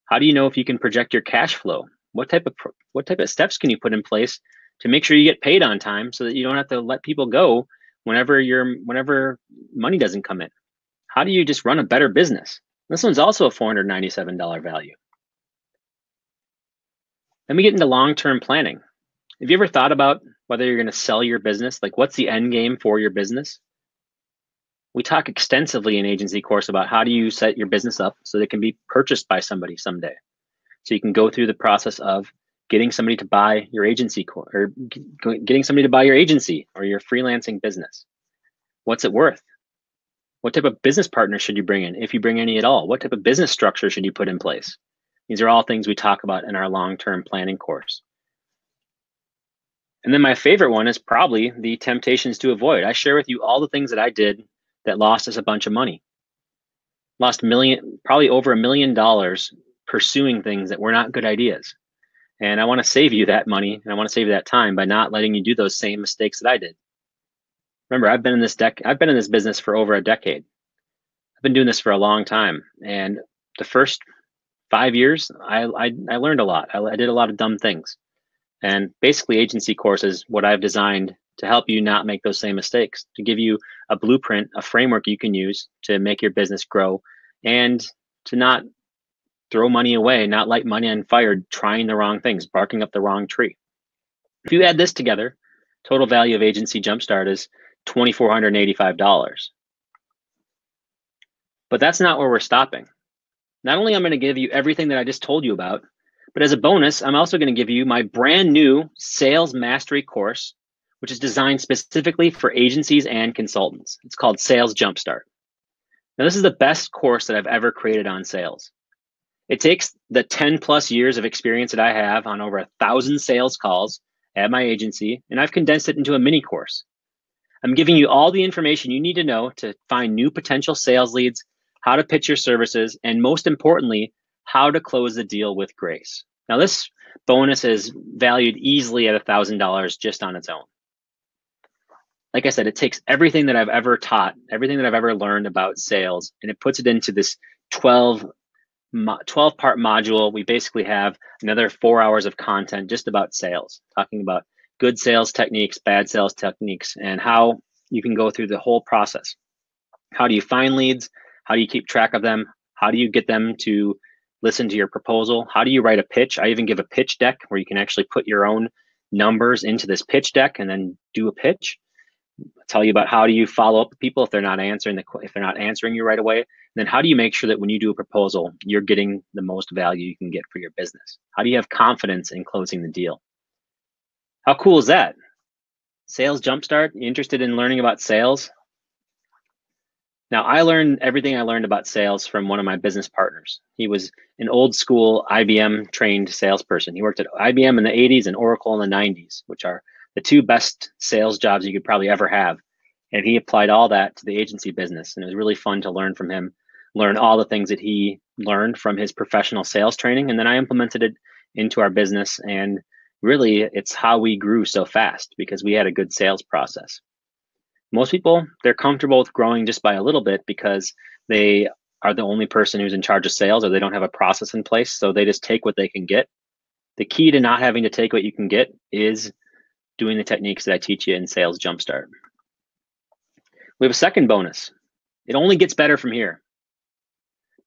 How do you know if you can project your cash flow? What type of steps can you put in place to make sure you get paid on time so that you don't have to let people go whenever money doesn't come in? How do you just run a better business? This one's also a $497 value. Then we get into long-term planning. Have you ever thought about whether you're going to sell your business? Like, what's the end game for your business? We talk extensively in Agency Course about how do you set your business up so that it can be purchased by somebody someday. So you can go through the process of getting somebody to buy your agency or getting somebody to buy your agency or your freelancing business. What's it worth? What type of business partners should you bring in, if you bring any at all? What type of business structure should you put in place? These are all things we talk about in our long-term planning course. And then my favorite one is probably the temptations to avoid. I share with you all the things that I did that lost us a bunch of money. Lost probably over $1 million pursuing things that were not good ideas. And I want to save you that money, and I want to save you that time by not letting you do those same mistakes that I did. Remember, I've been in this business for over a decade. I've been doing this for a long time, and the first 5 years, I learned a lot. I did a lot of dumb things, and basically, Agency Course is what I've designed to help you not make those same mistakes, to give you a blueprint, a framework you can use to make your business grow, and to not throw money away, not light money on fire, trying the wrong things, barking up the wrong tree. If you add this together, total value of Agency Jumpstart is $2,485. But that's not where we're stopping. Not only am I going to give you everything that I just told you about, but as a bonus, I'm also going to give you my brand new Sales Mastery course, which is designed specifically for agencies and consultants. It's called Sales Jumpstart. Now, this is the best course that I've ever created on sales. It takes the 10 plus years of experience that I have on over 1,000 sales calls at my agency, and I've condensed it into a mini course. I'm giving you all the information you need to know to find new potential sales leads, how to pitch your services, and most importantly, how to close the deal with grace. Now, this bonus is valued easily at $1,000 just on its own. Like I said, it takes everything that I've ever taught, everything that I've ever learned about sales, and it puts it into this 12-part module. We basically have another 4 hours of content just about sales, talking about good sales techniques, bad sales techniques, and how you can go through the whole process. How do you find leads? How do you keep track of them? How do you get them to listen to your proposal? How do you write a pitch? I even give a pitch deck where you can actually put your own numbers into this pitch deck and then do a pitch. I'll tell you about how do you follow up with people if they're not answering you right away. And then how do you make sure that when you do a proposal, you're getting the most value you can get for your business? How do you have confidence in closing the deal? How cool is that? Sales Jumpstart, you interested in learning about sales? Now, I learned everything I learned about sales from one of my business partners. He was an old school IBM trained salesperson. He worked at IBM in the 80s and Oracle in the 90s, which are the two best sales jobs you could probably ever have. And he applied all that to the agency business. And it was really fun to learn from him, learn all the things that he learned from his professional sales training. And then I implemented it into our business. And really, it's how we grew so fast because we had a good sales process. Most people, they're comfortable with growing just by a little bit because they are the only person who's in charge of sales, or they don't have a process in place. So they just take what they can get. The key to not having to take what you can get is doing the techniques that I teach you in Sales Jumpstart. We have a second bonus. It only gets better from here.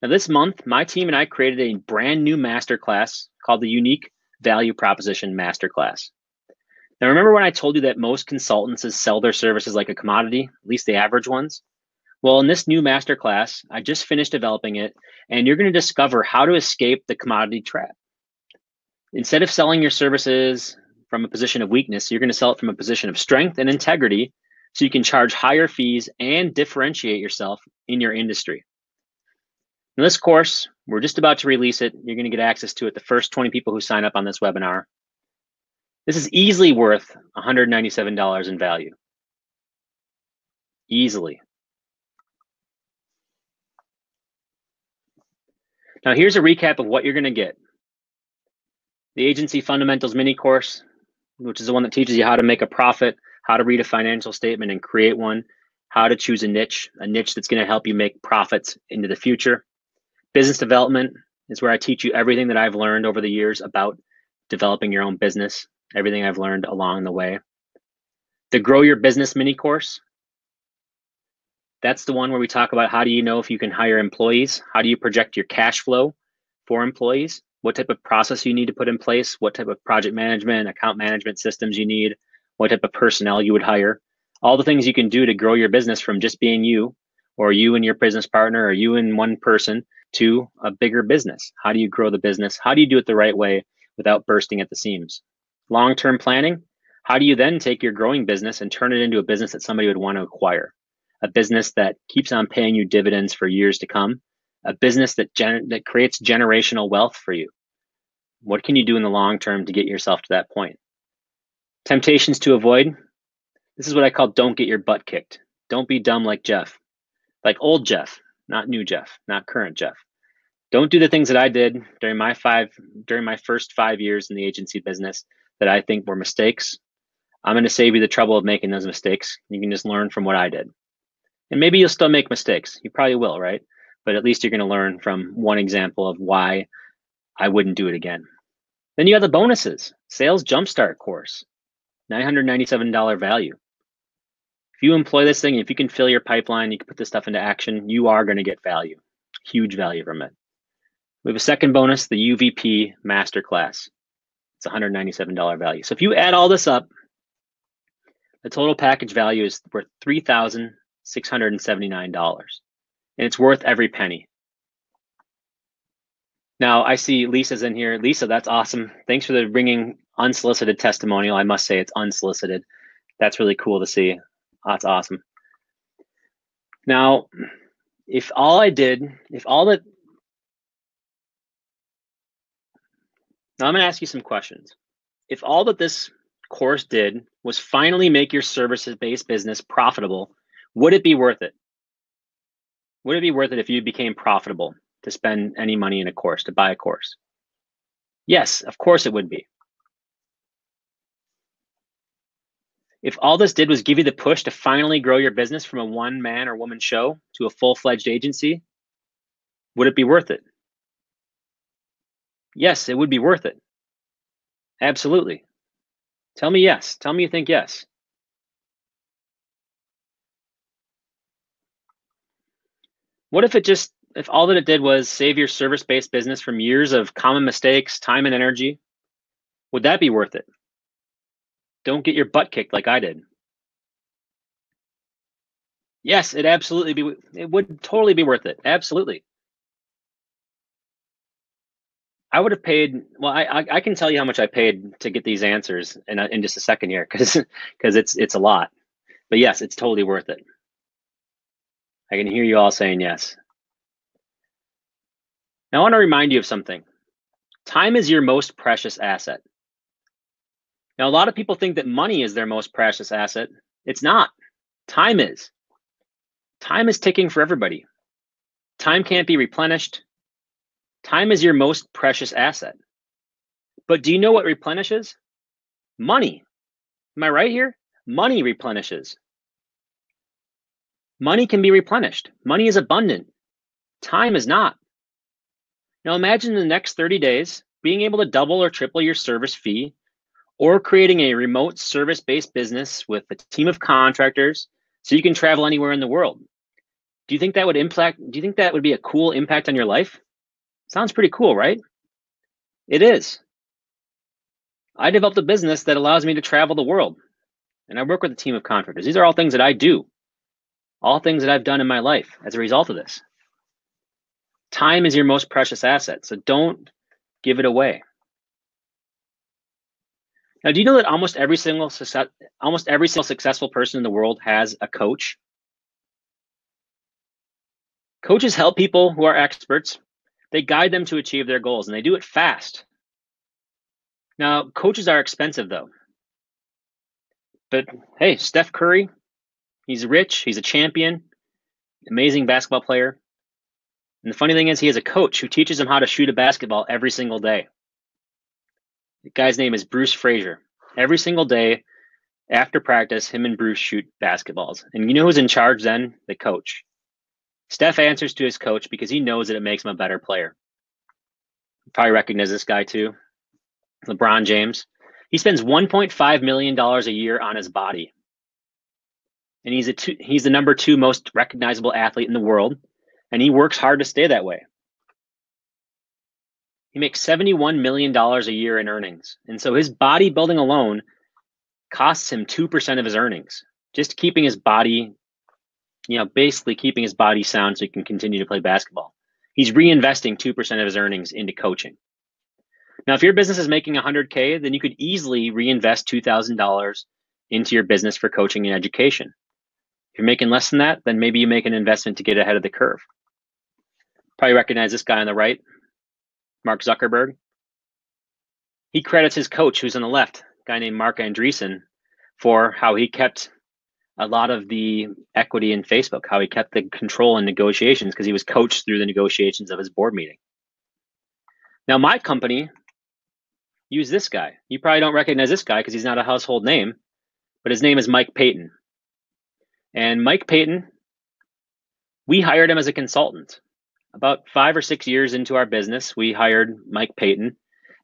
Now this month, my team and I created a brand new masterclass called the Unique Value Proposition Masterclass. Now remember when I told you that most consultants sell their services like a commodity, at least the average ones? Well, in this new masterclass, I just finished developing it, and you're going to discover how to escape the commodity trap. Instead of selling your services from a position of weakness, you're going to sell it from a position of strength and integrity so you can charge higher fees and differentiate yourself in your industry. Now, this course, we're just about to release it. You're going to get access to it the first 20 people who sign up on this webinar. This is easily worth $197 in value. Easily. Now, here's a recap of what you're going to get. The Agency Fundamentals mini course, which is the one that teaches you how to make a profit, how to read a financial statement and create one, how to choose a niche that's going to help you make profits into the future. Business development is where I teach you everything that I've learned over the years about developing your own business, everything I've learned along the way. The Grow Your Business mini course, that's the one where we talk about how do you know if you can hire employees? How do you project your cash flow for employees? What type of process you need to put in place? What type of project management, account management systems you need? What type of personnel you would hire? All the things you can do to grow your business from just being you, or you and your business partner, or you and one person, to a bigger business. How do you grow the business? How do you do it the right way without bursting at the seams? Long-term planning, how do you then take your growing business and turn it into a business that somebody would want to acquire? A business that keeps on paying you dividends for years to come, a business that creates generational wealth for you. What can you do in the long term to get yourself to that point? Temptations to avoid. This is what I call don't get your butt kicked. Don't be dumb like Jeff, like old Jeff, not new Jeff, not current Jeff. Don't do the things that I did during my first 5 years in the agency business that I think were mistakes. I'm going to save you the trouble of making those mistakes. You can just learn from what I did. And maybe you'll still make mistakes. You probably will, right? But at least you're going to learn from one example of why I wouldn't do it again. Then you have the bonuses. Sales Jumpstart course, $997 value. If you employ this thing, if you can fill your pipeline, you can put this stuff into action, you are going to get value, huge value from it. We have a second bonus, the UVP Masterclass. It's $197 value. So if you add all this up, the total package value is worth $3,679, and it's worth every penny. Now I see Lisa's in here. Lisa, that's awesome. Thanks for the bringing unsolicited testimonial. I must say it's unsolicited. That's really cool to see. That's awesome. Now, now I'm going to ask you some questions. If all that this course did was finally make your services-based business profitable, would it be worth it? Would it be worth it if you became profitable to spend any money in a course, to buy a course? Yes, of course it would be. If all this did was give you the push to finally grow your business from a one-man or woman show to a full-fledged agency, would it be worth it? Yes, it would be worth it. Absolutely. Tell me yes. Tell me you think yes. What if all that it did was save your service-based business from years of common mistakes, time and energy? Would that be worth it? Don't get your butt kicked like I did. Yes, it would totally be worth it. Absolutely. I would have paid, well, I can tell you how much I paid to get these answers in just a second here, because it's a lot. But yes, it's totally worth it. I can hear you all saying yes. Now I want to remind you of something. Time is your most precious asset. Now, a lot of people think that money is their most precious asset. It's not. Time is. Time is ticking for everybody. Time can't be replenished. Time is your most precious asset. But do you know what replenishes? Money. Am I right here? Money replenishes. Money can be replenished. Money is abundant. Time is not. Now imagine the next 30 days being able to double or triple your service fee, or creating a remote service-based business with a team of contractors so you can travel anywhere in the world. Do you think that would be a cool impact on your life? Sounds pretty cool, right? It is. I developed a business that allows me to travel the world, and I work with a team of contractors. These are all things that I do, all things that I've done in my life as a result of this. Time is your most precious asset, so don't give it away. Now, do you know that almost every single successful person in the world has a coach? Coaches help people who are experts. They guide them to achieve their goals, and they do it fast. Now, coaches are expensive, though. But hey, Steph Curry, he's rich, he's a champion, amazing basketball player. And the funny thing is, he has a coach who teaches him how to shoot a basketball every single day. The guy's name is Bruce Frazier. Every single day after practice, him and Bruce shoot basketballs. And you know who's in charge then? The coach. Steph answers to his coach because he knows that it makes him a better player. You probably recognize this guy too. LeBron James. He spends $1.5 million a year on his body. And he's the number 2 most recognizable athlete in the world. And he works hard to stay that way. He makes $71 million a year in earnings. And so his bodybuilding alone costs him 2% of his earnings. Just keeping his body, basically keeping his body sound so he can continue to play basketball. He's reinvesting 2% of his earnings into coaching. Now, if your business is making $100K, then you could easily reinvest $2,000 into your business for coaching and education. If you're making less than that, then maybe you make an investment to get ahead of the curve. Probably recognize this guy on the right, Mark Zuckerberg. He credits his coach, who's on the left, a guy named Mark Andreessen, for how he kept a lot of the equity in Facebook, how he kept the control in negotiations because he was coached through the negotiations of his board meeting. Now, my company used this guy. You probably don't recognize this guy because he's not a household name, but his name is Mike Payton. And Mike Payton, we hired him as a consultant. About 5 or 6 years into our business, we hired Mike Payton,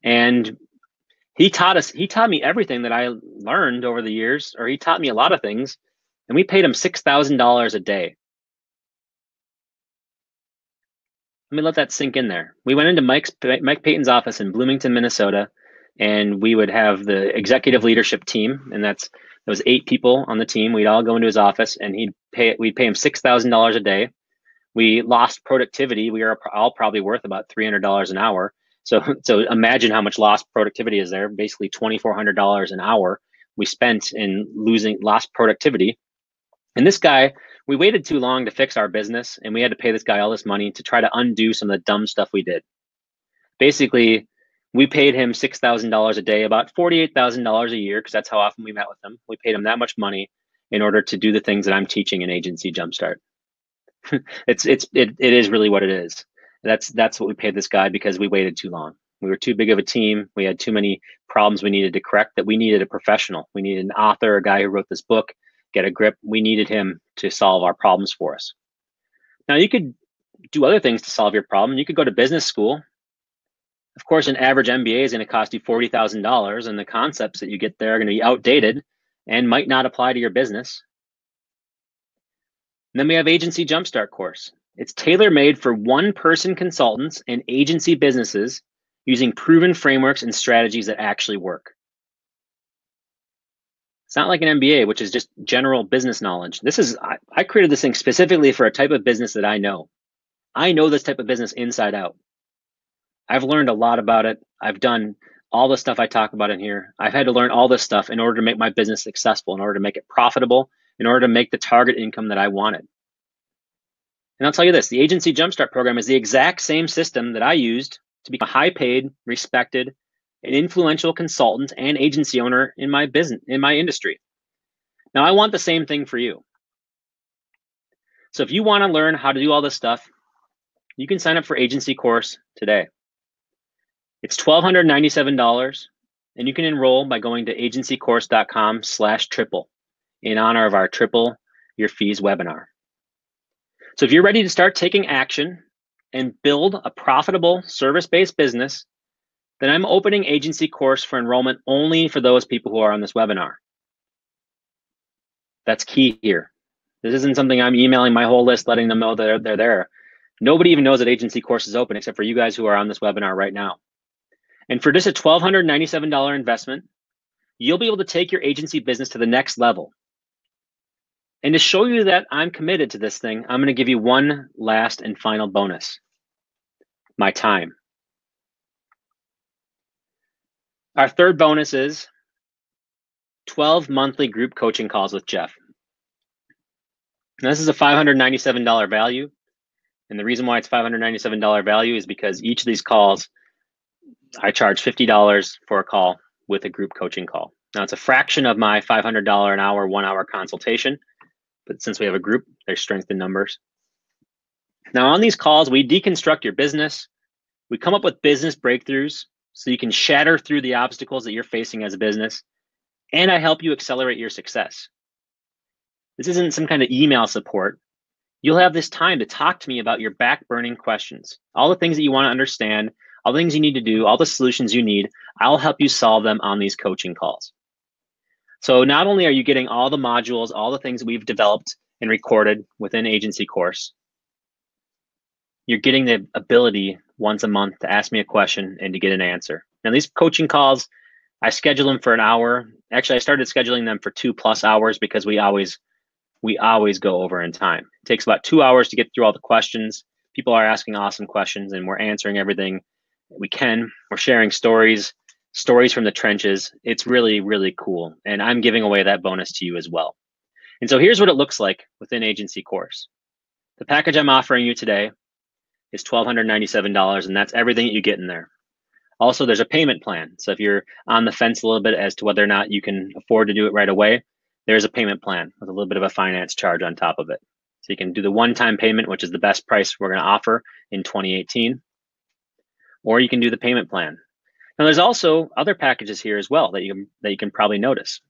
and he taught me everything that I learned over the years, or he taught me a lot of things, and we paid him $6,000 a day. Let me let that sink in there. We went into Mike Payton's office in Bloomington, Minnesota, and we would have the executive leadership team, and there was 8 people on the team. We'd all go into his office, and we'd pay him $6,000 a day. We lost productivity. We are all probably worth about $300 an hour. So imagine how much lost productivity is there. Basically $2,400 an hour we spent in lost productivity. And this guy, we waited too long to fix our business, and we had to pay this guy all this money to try to undo some of the dumb stuff we did. Basically, we paid him $6,000 a day, about $48,000 a year, because that's how often we met with him. We paid him that much money in order to do the things that I'm teaching in Agency Jumpstart. It is really what it is. That's what we paid this guy because we waited too long. We were too big of a team. We had too many problems we needed to correct, that we needed a professional. We needed an author, a guy who wrote this book, get a grip. We needed him to solve our problems for us. Now, you could do other things to solve your problem. You could go to business school. Of course, an average MBA is going to cost you $40,000, and the concepts that you get there are going to be outdated and might not apply to your business. And then we have Agency Jumpstart course. It's tailor-made for one-person consultants and agency businesses using proven frameworks and strategies that actually work. It's not like an MBA, which is just general business knowledge. I created this thing specifically for a type of business that I know. I know this type of business inside out. I've learned a lot about it. I've done all the stuff I talk about in here. I've had to learn all this stuff in order to make my business successful, in order to make it profitable, in order to make the target income that I wanted. And I'll tell you this, the Agency Jumpstart program is the exact same system that I used to become a high-paid, respected, and influential consultant and agency owner in my business, in my industry. Now, I want the same thing for you. So if you want to learn how to do all this stuff, you can sign up for Agency course today. It's $1,297, and you can enroll by going to agencycourse.com/triple in honor of our Triple Your Fees webinar. So if you're ready to start taking action and build a profitable service-based business then I'm opening agency course for enrollment only for those people who are on this webinar. That's key here. This isn't something I'm emailing my whole list, letting them know that they're there. Nobody even knows that agency course is open except for you guys who are on this webinar right now. And for just a $1,297 investment, you'll be able to take your agency business to the next level. And to show you that I'm committed to this thing, I'm going to give you one last and final bonus: my time. Our third bonus is 12 monthly group coaching calls with Jeff. Now, this is a $597 value. And the reason why it's $597 value is because each of these calls, I charge $50 for a call with a group coaching call. Now, it's a fraction of my $500 an hour, 1 hour consultation. But since we have a group, there's strength in numbers. Now, on these calls, we deconstruct your business. We come up with business breakthroughs so you can shatter through the obstacles that you're facing as a business. And I help you accelerate your success. This isn't some kind of email support. You'll have this time to talk to me about your back-burning questions, all the things that you want to understand, all the things you need to do, all the solutions you need. I'll help you solve them on these coaching calls. So not only are you getting all the modules, all the things that we've developed and recorded within agency course, you're getting the ability once a month to ask me a question and to get an answer. Now, these coaching calls, I schedule them for an hour. Actually, I started scheduling them for 2+ hours because we always go over in time. It takes about 2 hours to get through all the questions. People are asking awesome questions and we're answering everything we can. We're sharing stories from the trenches. It's really, really cool. And I'm giving away that bonus to you as well. And so here's what it looks like within agency course. The package I'm offering you today is $1,297, and that's everything that you get in there. Also, there's a payment plan. So if you're on the fence a little bit as to whether or not you can afford to do it right away, there's a payment plan with a little bit of a finance charge on top of it. So you can do the one-time payment, which is the best price we're going to offer in 2018, or you can do the payment plan. Now, there's also other packages here as well that you can probably notice.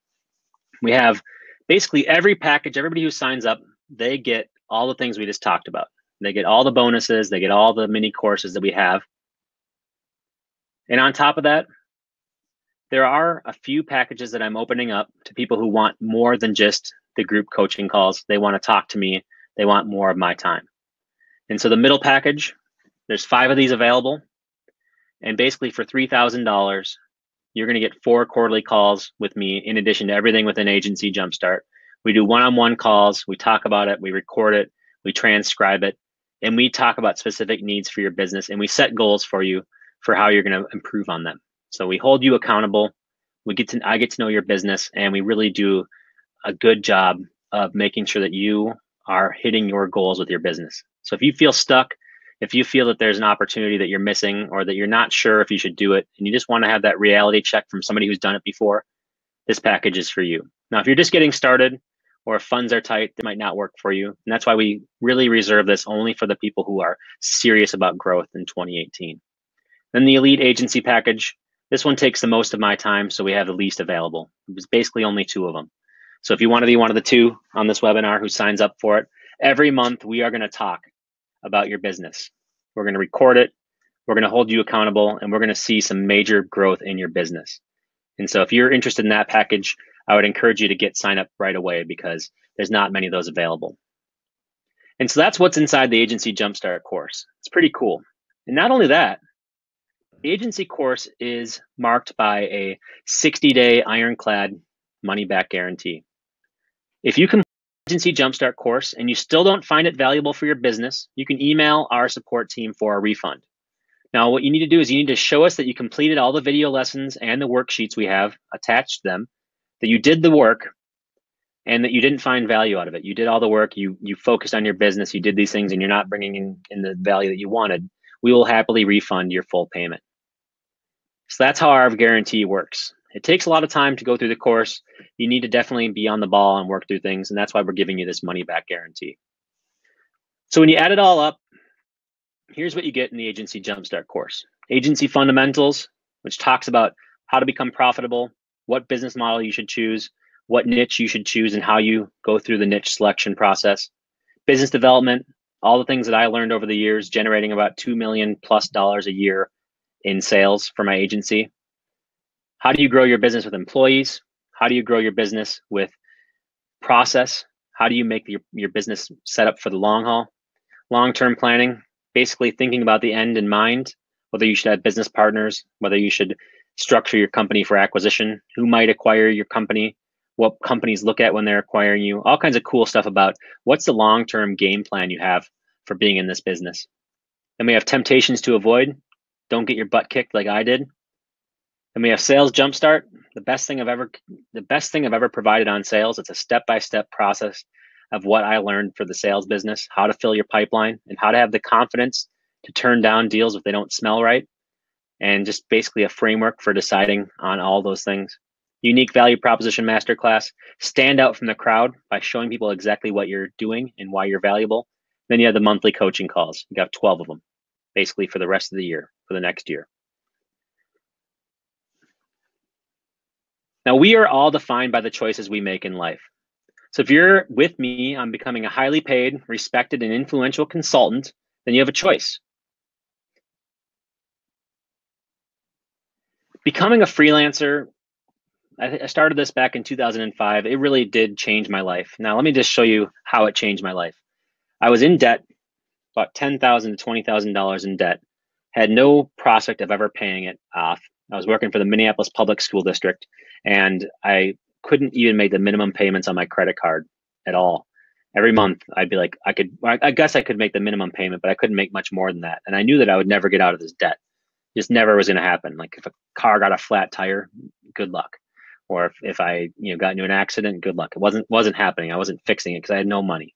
We have basically every package. Everybody who signs up, they get all the things we just talked about. They get all the bonuses. They get all the mini courses that we have. And on top of that, there are a few packages that I'm opening up to people who want more than just the group coaching calls. They want to talk to me. They want more of my time. And so the middle package, there's 5 of these available. And basically for $3,000, you're going to get 4 quarterly calls with me in addition to everything within Agency Jumpstart. We do one-on-one calls. We talk about it. We record it. We transcribe it. And we talk about specific needs for your business. And we set goals for you for how you're going to improve on them. So we hold you accountable. I get to know your business, and we really do a good job of making sure that you are hitting your goals with your business. So if you feel stuck, if you feel that there's an opportunity that you're missing or that you're not sure if you should do it, and you just want to have that reality check from somebody who's done it before, this package is for you. Now, if you're just getting started or if funds are tight, it might not work for you. And that's why we really reserve this only for the people who are serious about growth in 2018. Then the Elite Agency package. This one takes the most of my time, so we have the least available. It was basically only 2 of them. So if you want to be one of the 2 on this webinar who signs up for it, every month we are going to talk about your business. We're going to record it. We're going to hold you accountable, and we're going to see some major growth in your business. And so if you're interested in that package, I would encourage you to get signed up right away because there's not many of those available. And so that's what's inside the Agency Jumpstart course. It's pretty cool. And not only that, the agency course is marked by a 60-day ironclad money-back guarantee. If you complete the Agency Jumpstart course and you still don't find it valuable for your business, you can email our support team for a refund. Now, what you need to do is you need to show us that you completed all the video lessons and the worksheets we have attached to them, that you did the work, and that you didn't find value out of it. You did all the work, you focused on your business, you did these things, and you're not bringing in the value that you wanted. We will happily refund your full payment. So that's how our guarantee works. It takes a lot of time to go through the course. You need to definitely be on the ball and work through things, and that's why we're giving you this money-back guarantee. So when you add it all up, here's what you get in the Agency Jumpstart course. Agency Fundamentals, which talks about how to become profitable, what business model you should choose, what niche you should choose, and how you go through the niche selection process. Business development, all the things that I learned over the years, generating about $2 million+ a year in sales for my agency. How do you grow your business with employees? How do you grow your business with process? How do you make your business set up for the long haul? Long-term planning, basically thinking about the end in mind, whether you should have business partners, whether you should structure your company for acquisition, who might acquire your company, what companies look at when they're acquiring you, all kinds of cool stuff about what's the long-term game plan you have for being in this business. Then we have temptations to avoid. Don't get your butt kicked like I did. Then we have sales jumpstart. The best thing I've ever provided on sales. It's a step-by-step process of what I learned for the sales business, how to fill your pipeline and how to have the confidence to turn down deals if they don't smell right. And just basically a framework for deciding on all those things. Unique value proposition masterclass. Stand out from the crowd by showing people exactly what you're doing and why you're valuable. Then you have the monthly coaching calls. You got 12 of them, basically for the rest of the year, for the next year. Now, we are all defined by the choices we make in life. So if you're with me on becoming a highly paid, respected, and influential consultant, then you have a choice. Becoming a freelancer, I started this back in 2005. It really did change my life. Now, let me just show you how it changed my life. I was in debt, about $10,000 to $20,000 in debt, had no prospect of ever paying it off. I was working for the Minneapolis Public School District, and I couldn't even make the minimum payments on my credit card at all. Every month, I'd be like, I guess I could make the minimum payment, but I couldn't make much more than that. And I knew that I would never get out of this debt. Just never was going to happen. Like if a car got a flat tire, good luck. Or if I got into an accident, good luck. It wasn't happening. I wasn't fixing it because I had no money,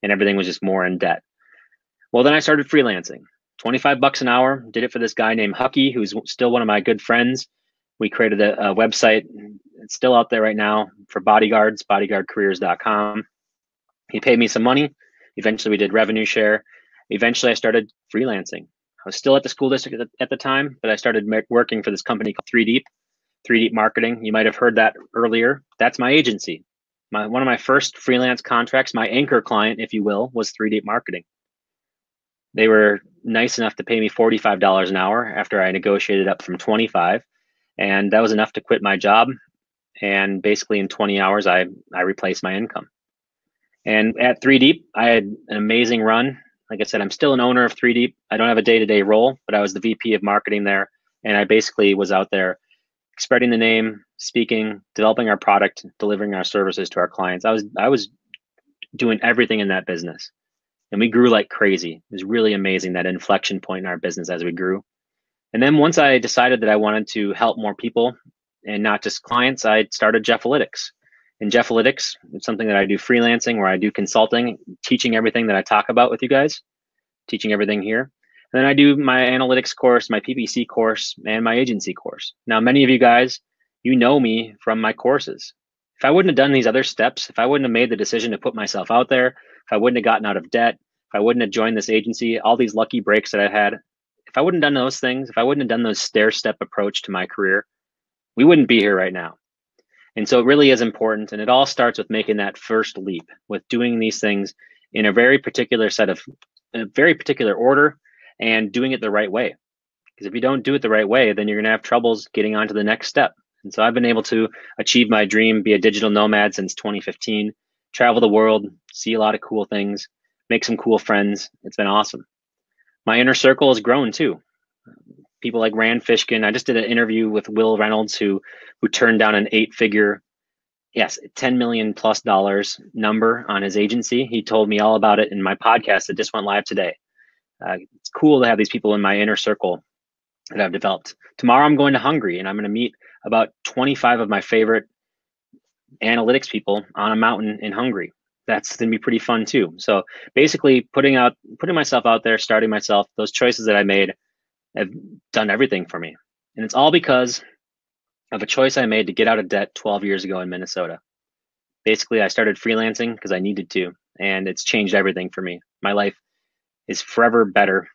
and everything was just more in debt. Well, then I started freelancing. $25 an hour. Did it for this guy named Hucky, who's still one of my good friends. We created a website. It's still out there right now for bodyguards, bodyguardcareers.com. He paid me some money. Eventually, we did revenue share. Eventually, I started freelancing. I was still at the school district at the time, but I started working for this company called 3Deep Marketing. You might have heard that earlier. That's my agency. One of my first freelance contracts, my anchor client, if you will, was 3Deep Marketing. They were nice enough to pay me $45 an hour after I negotiated up from 25, and that was enough to quit my job. And basically in 20 hours, I replaced my income. And at 3Deep, I had an amazing run. Like I said, I'm still an owner of 3Deep. I don't have a day-to-day role, but I was the VP of marketing there. And I basically was out there spreading the name, speaking, developing our product, delivering our services to our clients. I was doing everything in that business. And we grew like crazy. It was really amazing, that inflection point in our business as we grew. And then once I decided that I wanted to help more people and not just clients, I started Jeffalytics. And Jeffalytics, it's something that I do freelancing, where I do consulting, teaching everything that I talk about with you guys, teaching everything here. And then I do my analytics course, my PPC course, and my agency course. Now, many of you guys, you know me from my courses. If I wouldn't have done these other steps, if I wouldn't have made the decision to put myself out there, if I wouldn't have gotten out of debt, if I wouldn't have joined this agency, all these lucky breaks that I had, if I wouldn't have done those things, if I wouldn't have done those stair-step approach to my career, we wouldn't be here right now. And so it really is important. And it all starts with making that first leap, with doing these things in a very particular order and doing it the right way. Because if you don't do it the right way, then you're going to have troubles getting on to the next step. And so I've been able to achieve my dream, be a digital nomad since 2015, travel the world, see a lot of cool things, make some cool friends. It's been awesome. My inner circle has grown too. People like Rand Fishkin. I just did an interview with Will Reynolds, who turned down an 8-figure, $10 million plus number on his agency. He told me all about it in my podcast that just went live today. It's cool to have these people in my inner circle that I've developed. Tomorrow I'm going to Hungary, and I'm going to meet about 25 of my favorite analytics people on a mountain in Hungary. That's going to be pretty fun too. So basically putting myself out there, starting myself, those choices that I made have done everything for me. And it's all because of a choice I made to get out of debt 12 years ago in Minnesota. Basically, I started freelancing because I needed to, and it's changed everything for me. My life is forever better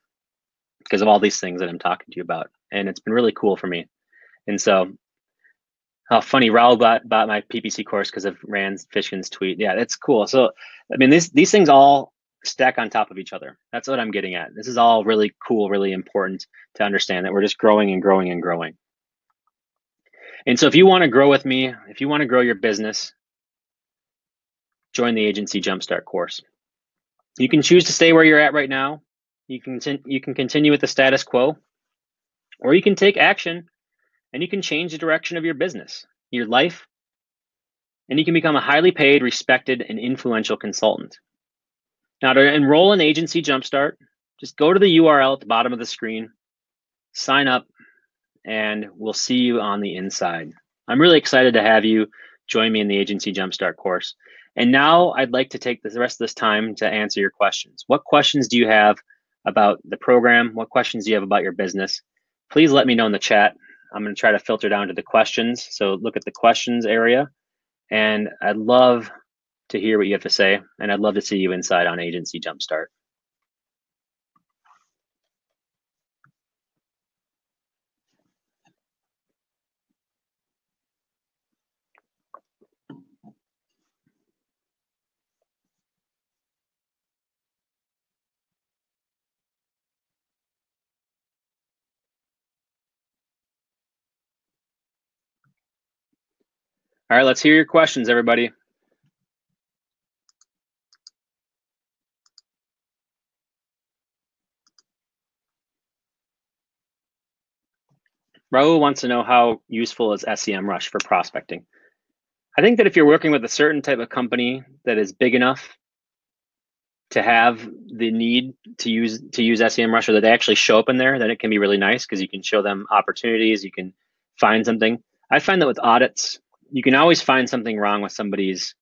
because of all these things that I'm talking to you about. And it's been really cool for me. And so, how funny, Raul bought my PPC course because of Rand Fishkin's tweet. Yeah, that's cool. So, I mean, these things all stack on top of each other. That's what I'm getting at. This is all really cool, really important to understand that we're just growing and growing and growing. And so if you want to grow with me, if you want to grow your business, join the Agency Jumpstart course. You can choose to stay where you're at right now. You can continue with the status quo, or you can take action and you can change the direction of your business, your life, and you can become a highly paid, respected, and influential consultant. Now, to enroll in Agency Jumpstart, just go to the URL at the bottom of the screen, sign up, and we'll see you on the inside. I'm really excited to have you join me in the Agency Jumpstart course. And now I'd like to take the rest of this time to answer your questions. What questions do you have about the program? What questions do you have about your business? Please let me know in the chat. I'm going to try to filter down to the questions. So look at the questions area. And I'd love to hear what you have to say. And I'd love to see you inside on Agency Jumpstart. All right, let's hear your questions, everybody. Raul wants to know how useful is SEMrush for prospecting. I think that if you're working with a certain type of company that is big enough to have the need to use SEMrush, or that they actually show up in there, then it can be really nice because you can show them opportunities, you can find something. I find that with audits, you can always find something wrong with somebody's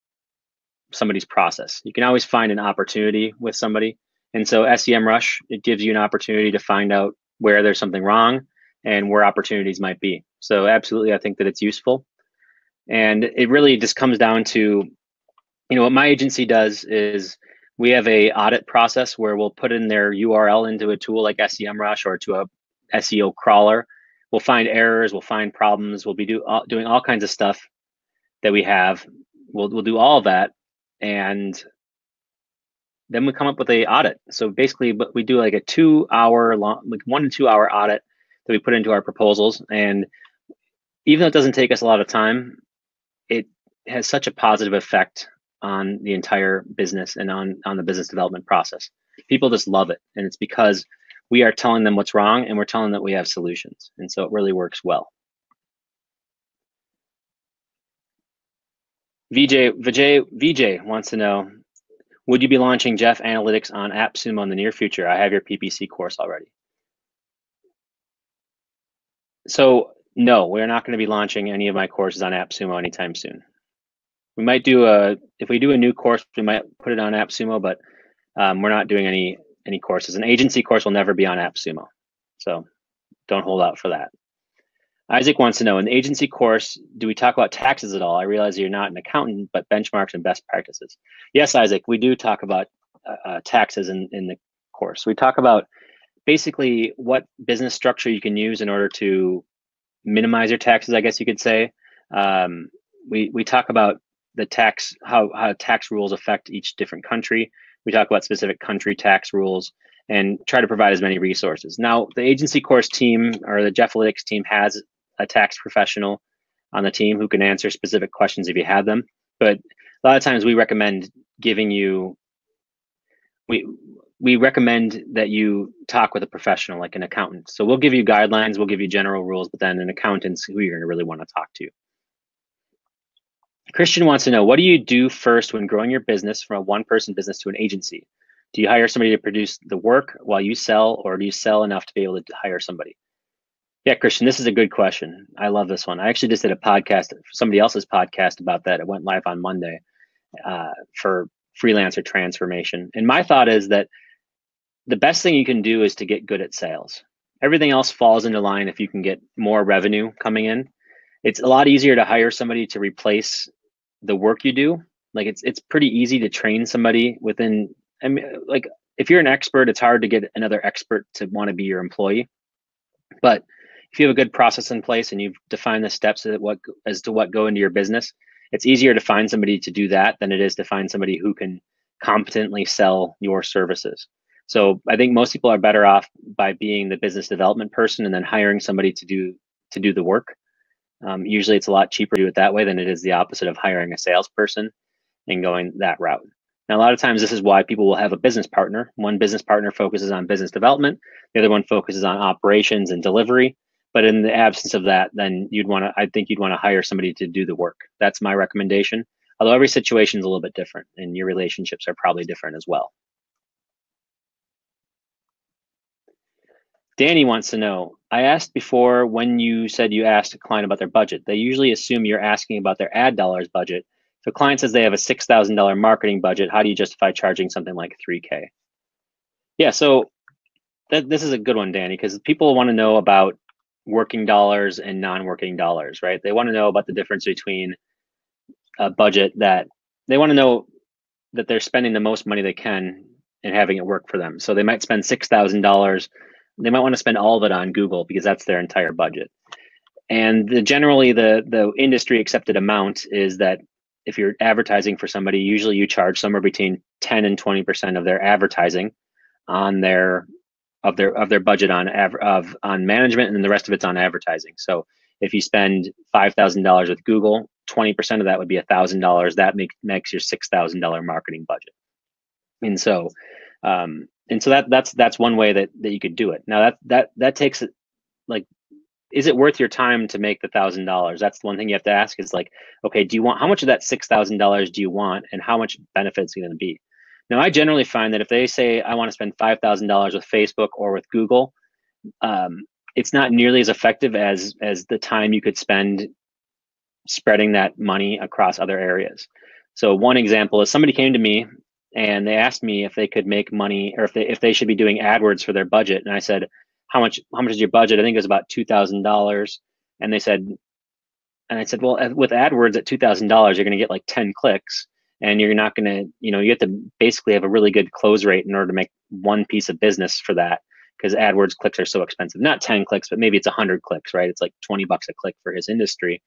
process. You can always find an opportunity with somebody. And so SEMrush, it gives you an opportunity to find out where there's something wrong and where opportunities might be. So absolutely, I think that it's useful. And it really just comes down to, what my agency does is we have a audit process where we'll put in their URL into a tool like SEMrush or to a SEO crawler. We'll find errors, we'll find problems, we'll be doing all kinds of stuff that we have. We'll do all of that, and then we come up with a audit. So basically, we do like a 2-hour long, like 1 to 2 hour audit that we put into our proposals. And even though it doesn't take us a lot of time, it has such a positive effect on the entire business and on the business development process. People just love it. And it's because we are telling them what's wrong and we're telling them that we have solutions. And so it really works well. VJ wants to know, would you be launching Jeffalytics on AppSumo in the near future? I have your PPC course already. So no, we're not going to be launching any of my courses on AppSumo anytime soon. We might do if we do a new course, we might put it on AppSumo, but we're not doing any courses. An agency course will never be on AppSumo. So don't hold out for that. Isaac wants to know, in the agency course, do we talk about taxes at all? I realize you're not an accountant, but benchmarks and best practices. Yes, Isaac, we do talk about taxes in the course. We talk about basically what business structure you can use in order to minimize your taxes, I guess you could say. We talk about the tax, how tax rules affect each different country. We talk about specific country tax rules and try to provide as many resources. Now, the agency course team or the Jeffalytics team has a tax professional on the team who can answer specific questions if you have them. But a lot of times we recommend giving you, we recommend that you talk with a professional like an accountant. So we'll give you guidelines, we'll give you general rules, but then an accountant's who you're gonna really wanna talk to. Christian wants to know, what do you do first when growing your business from a one-person business to an agency? Do you hire somebody to produce the work while you sell, or do you sell enough to be able to hire somebody? Yeah, Christian, this is a good question. I love this one. I actually just did a podcast, somebody else's podcast about that. It went live on Monday for freelancer transformation. And my thought is that the best thing you can do is to get good at sales. Everything else falls into line if you can get more revenue coming in. It's a lot easier to hire somebody to replace the work you do. Like it's pretty easy to train somebody within, I mean, like if you're an expert, it's hard to get another expert to want to be your employee. But if you have a good process in place and you've defined the steps as to what go into your business, it's easier to find somebody to do that than it is to find somebody who can competently sell your services. So I think most people are better off by being the business development person and then hiring somebody to do the work. Usually it's a lot cheaper to do it that way than it is the opposite of hiring a salesperson and going that route. Now, a lot of times this is why people will have a business partner. One business partner focuses on business development, the other one focuses on operations and delivery. But in the absence of that, then I think you'd want to hire somebody to do the work. That's my recommendation. Although every situation is a little bit different and your relationships are probably different as well. Danny wants to know, I asked before when you said you asked a client about their budget. They usually assume you're asking about their ad dollars budget. If a client says they have a $6,000 marketing budget, how do you justify charging something like $3K? Yeah, so this is a good one, Danny, because people want to know about working dollars and non-working dollars, right? They want to know about the difference between a budget that they want to know that they're spending the most money they can and having it work for them. So they might spend $6,000. They might want to spend all of it on Google because that's their entire budget. And generally the industry accepted amount is that if you're advertising for somebody, usually you charge somewhere between 10 and 20% of their advertising on their budget on management, and then the rest of it's on advertising. So if you spend $5,000 with Google, 20% of that would be $1,000. That makes your $6,000 marketing budget. And so that's one way that you could do it. Now that takes it, like, is it worth your time to make the $1,000? That's the one thing you have to ask is like, okay, how much of that $6,000 do you want, and how much benefits are going to be? Now, I generally find that if they say I want to spend $5,000 with Facebook or with Google, it's not nearly as effective as the time you could spend spreading that money across other areas. So one example is somebody came to me and they asked me if they could make money, or if they should be doing AdWords for their budget, and I said, how much is your budget? I think it was about $2,000. And I said, well, with AdWords at $2,000, you're going to get like 10 clicks, and you're not going to, you have to basically have a really good close rate in order to make one piece of business for that, because AdWords clicks are so expensive. Not 10 clicks, but maybe it's 100 clicks, right? It's like $20 a click for his industry.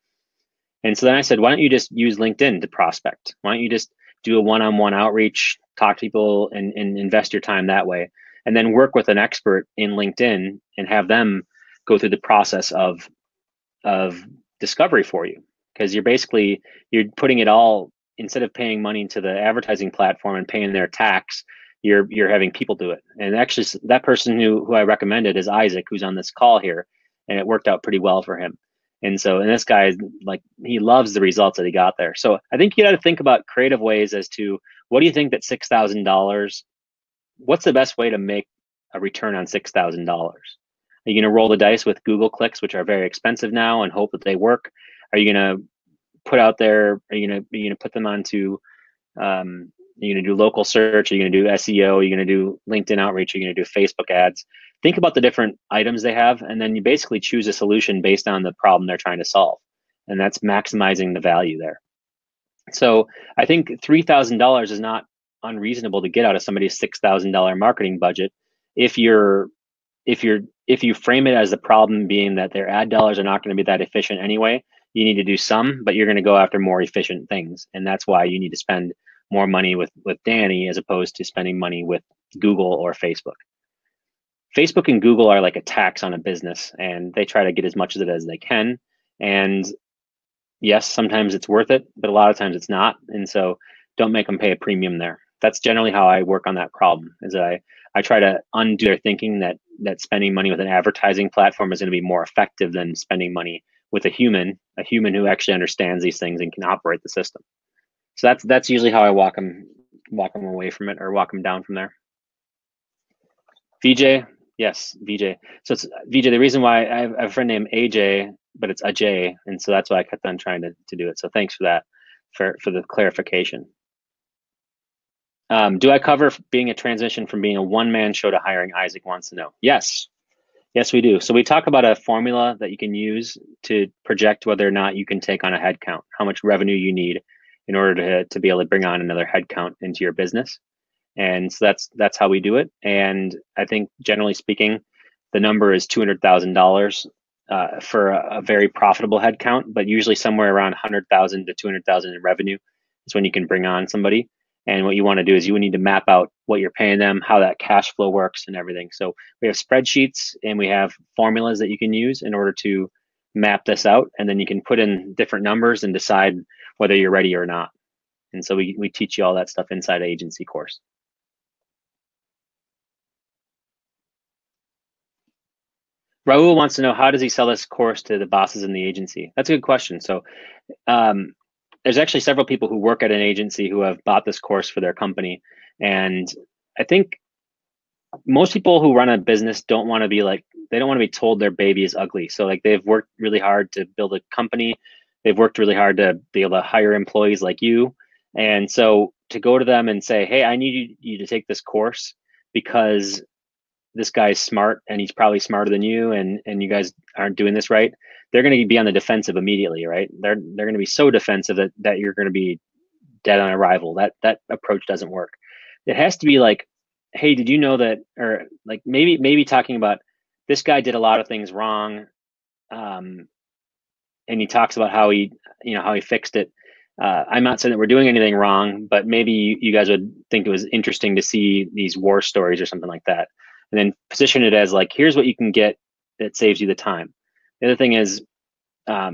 And so then I said, why don't you just use LinkedIn to prospect? Why don't you just do a one-on-one outreach, talk to people, and invest your time that way? And then work with an expert in LinkedIn and have them go through the process of discovery for you. Because you're putting it all, instead of paying money to the advertising platform and paying their tax, you're having people do it. And actually that person who I recommended is Isaac, who's on this call here, and it worked out pretty well for him. And this guy, like, he loves the results that he got there. So I think you got to think about creative ways as to, what do you think that $6,000, what's the best way to make a return on $6,000? Are you going to roll the dice with Google clicks, which are very expensive now, and hope that they work? Are you going to put out there, are you going to put them onto, are you going to do local search? Are you going to do SEO? Are you going to do LinkedIn outreach? Are you going to do Facebook ads? Think about the different items they have, and then you basically choose a solution based on the problem they're trying to solve. And that's maximizing the value there. So I think $3,000 is not unreasonable to get out of somebody's $6,000 marketing budget if you frame it as the problem being that their ad dollars are not going to be that efficient anyway. You need to do some, but you're going to go after more efficient things, and that's why you need to spend more money with Danny as opposed to spending money with Google or Facebook. Facebook and Google are like a tax on a business, and they try to get as much of it as they can. And yes, sometimes it's worth it, but a lot of times it's not. And so don't make them pay a premium there. That's generally how I work on that problem, is that I try to undo their thinking that spending money with an advertising platform is going to be more effective than spending money with a human who actually understands these things and can operate the system. So that's usually how I walk them away from it, or walk them down from there. VJ, yes, VJ. So it's VJ. The reason why I have a friend named AJ, but it's Ajay, and so that's why I kept on trying to do it. So thanks for that, for the clarification. Do I cover being a transition from being a one-man show to hiring? Isaac wants to know. Yes, we do. So we talk about a formula that you can use to project whether or not you can take on a headcount, how much revenue you need in order to be able to bring on another headcount into your business. And so that's how we do it. And I think generally speaking, the number is $200,000 for a very profitable headcount, but usually somewhere around 100,000 to 200,000 in revenue is when you can bring on somebody. And what you want to do is you need to map out what you're paying them, how that cash flow works and everything. So we have spreadsheets and we have formulas that you can use in order to map this out. And then you can put in different numbers and decide whether you're ready or not. And so we teach you all that stuff inside the agency course. Raul wants to know, how does he sell this course to the bosses in the agency? That's a good question. So there's actually several people who work at an agency who have bought this course for their company. And I think most people who run a business don't want to be like, they don't want to be told their baby is ugly. So like they've worked really hard to build a company. They've worked really hard to be able to hire employees like you. And so to go to them and say, hey, I need you to take this course because this guy's smart and he's probably smarter than you, and you guys aren't doing this right, they're going to be on the defensive immediately, right? They're going to be so defensive that you're going to be dead on arrival. That approach doesn't work. It has to be like, hey, did you know that? Or like maybe talking about, this guy did a lot of things wrong, and he talks about how he fixed it. I'm not saying that we're doing anything wrong, but maybe you guys would think it was interesting to see these war stories or something like that, and then position it as like, here's what you can get that saves you the time. The other thing is, a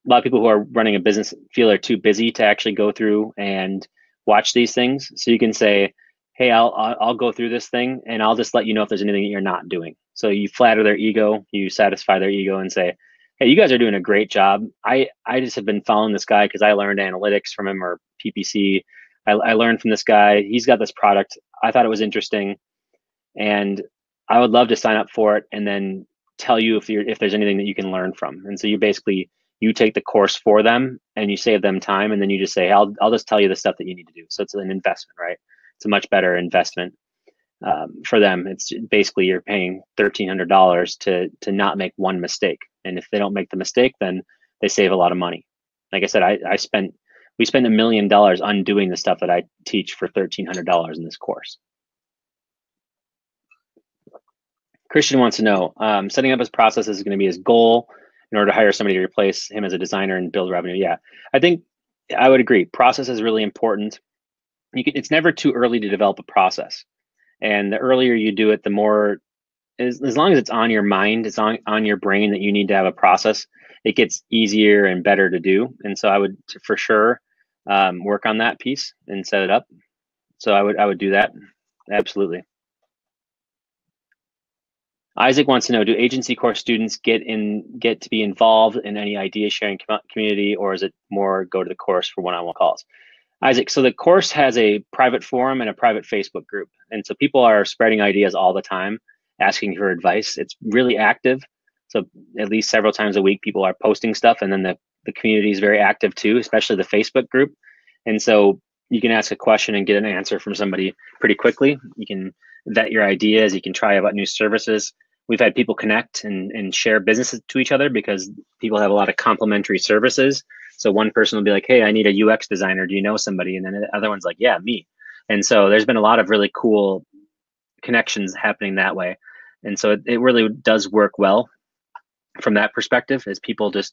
lot of people who are running a business feel they're too busy to actually go through and watch these things. So you can say, hey, I'll go through this thing and I'll just let you know if there's anything that you're not doing. So you flatter their ego, you satisfy their ego and say, hey, you guys are doing a great job. I just have been following this guy because I learned analytics from him, or PPC. I learned from this guy. He's got this product. I thought it was interesting, and I would love to sign up for it and then tell you if there's anything that you can learn from. And so you take the course for them and you save them time, and then you just say, I'll just tell you the stuff that you need to do. So it's an investment, right? It's a much better investment for them. It's basically, you're paying $1,300 to not make one mistake. And if they don't make the mistake, then they save a lot of money. Like I said, we spent $1 million undoing the stuff that I teach for $1,300 in this course. Christian wants to know, setting up his process is going to be his goal in order to hire somebody to replace him as a designer and build revenue. Yeah, I think I would agree. Process is really important. It's never too early to develop a process. And the earlier you do it, the more, as long as it's on your mind, it's on your brain that you need to have a process, it gets easier and better to do. And so I would for sure work on that piece and set it up. So I would do that. Absolutely. Isaac wants to know, do agency course students get to be involved in any idea sharing community, or is it more go to the course for one-on-one calls? Isaac, so the course has a private forum and a private Facebook group. And so people are spreading ideas all the time, asking for advice. It's really active. So at least several times a week, people are posting stuff. And then the community is very active too, especially the Facebook group. And so you can ask a question and get an answer from somebody pretty quickly. You can vet your ideas. You can try out new services. We've had people connect and share businesses to each other because people have a lot of complementary services. So one person will be like, hey, I need a UX designer. Do you know somebody? And then the other one's like, yeah, me. And so there's been a lot of really cool connections happening that way. And so it really does work well from that perspective, as people just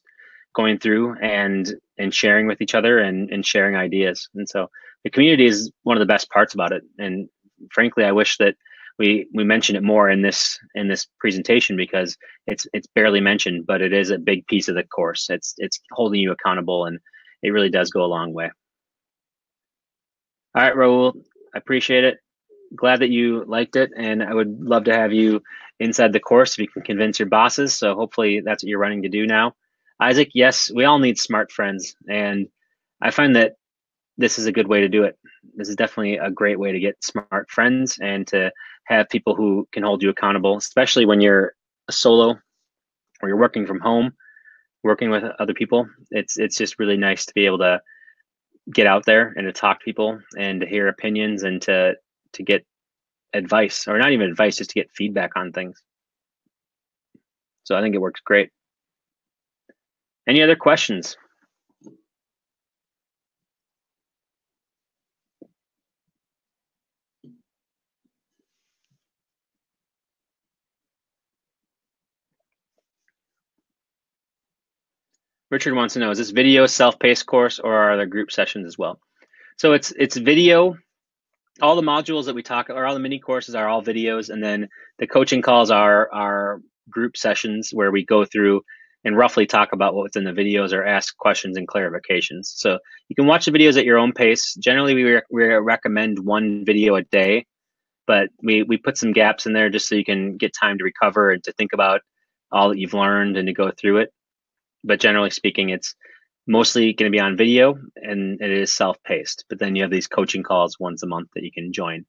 going through and sharing with each other and sharing ideas. And so the community is one of the best parts about it. And frankly, I wish that we mentioned it more in this presentation, because it's barely mentioned, but it is a big piece of the course. It's holding you accountable, and it really does go a long way. All right, Raul, I appreciate it. Glad that you liked it, and I would love to have you inside the course if you can convince your bosses. So hopefully that's what you're running to do now. Isaac, yes, we all need smart friends, and I find that this is a good way to do it. This is definitely a great way to get smart friends and to have people who can hold you accountable, especially when you're a solo or you're working from home, working with other people. It's just really nice to be able to get out there and to talk to people and to hear opinions and to get advice, or not even advice, just to get feedback on things. So I think it works great. Any other questions? Richard wants to know, is this video self-paced course or are there group sessions as well? So it's video. All the modules that we talk, or all the mini courses, are all videos, and then the coaching calls are group sessions where we go through and roughly talk about what's in the videos or ask questions and clarifications. So you can watch the videos at your own pace. Generally, we recommend one video a day, but we put some gaps in there just so you can get time to recover and to think about all that you've learned and to go through it. But generally speaking, it's mostly going to be on video, and it is self-paced. But then you have these coaching calls once a month that you can join.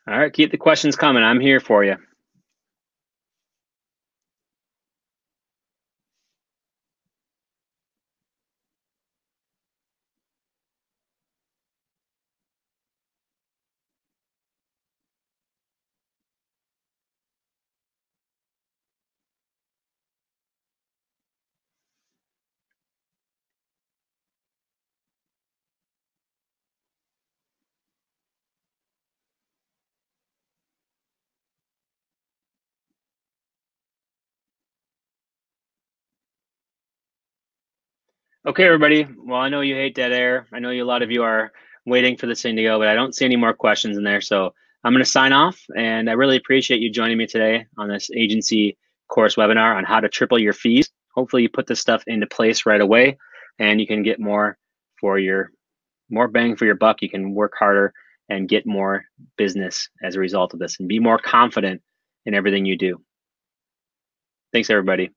All right, keep the questions coming. I'm here for you. Okay, everybody. Well, I know you hate dead air. I know a lot of you are waiting for this thing to go, but I don't see any more questions in there. So I'm going to sign off, and I really appreciate you joining me today on this agency course webinar on how to triple your fees. Hopefully you put this stuff into place right away, and you can get more bang for your buck. You can work harder and get more business as a result of this and be more confident in everything you do. Thanks, everybody.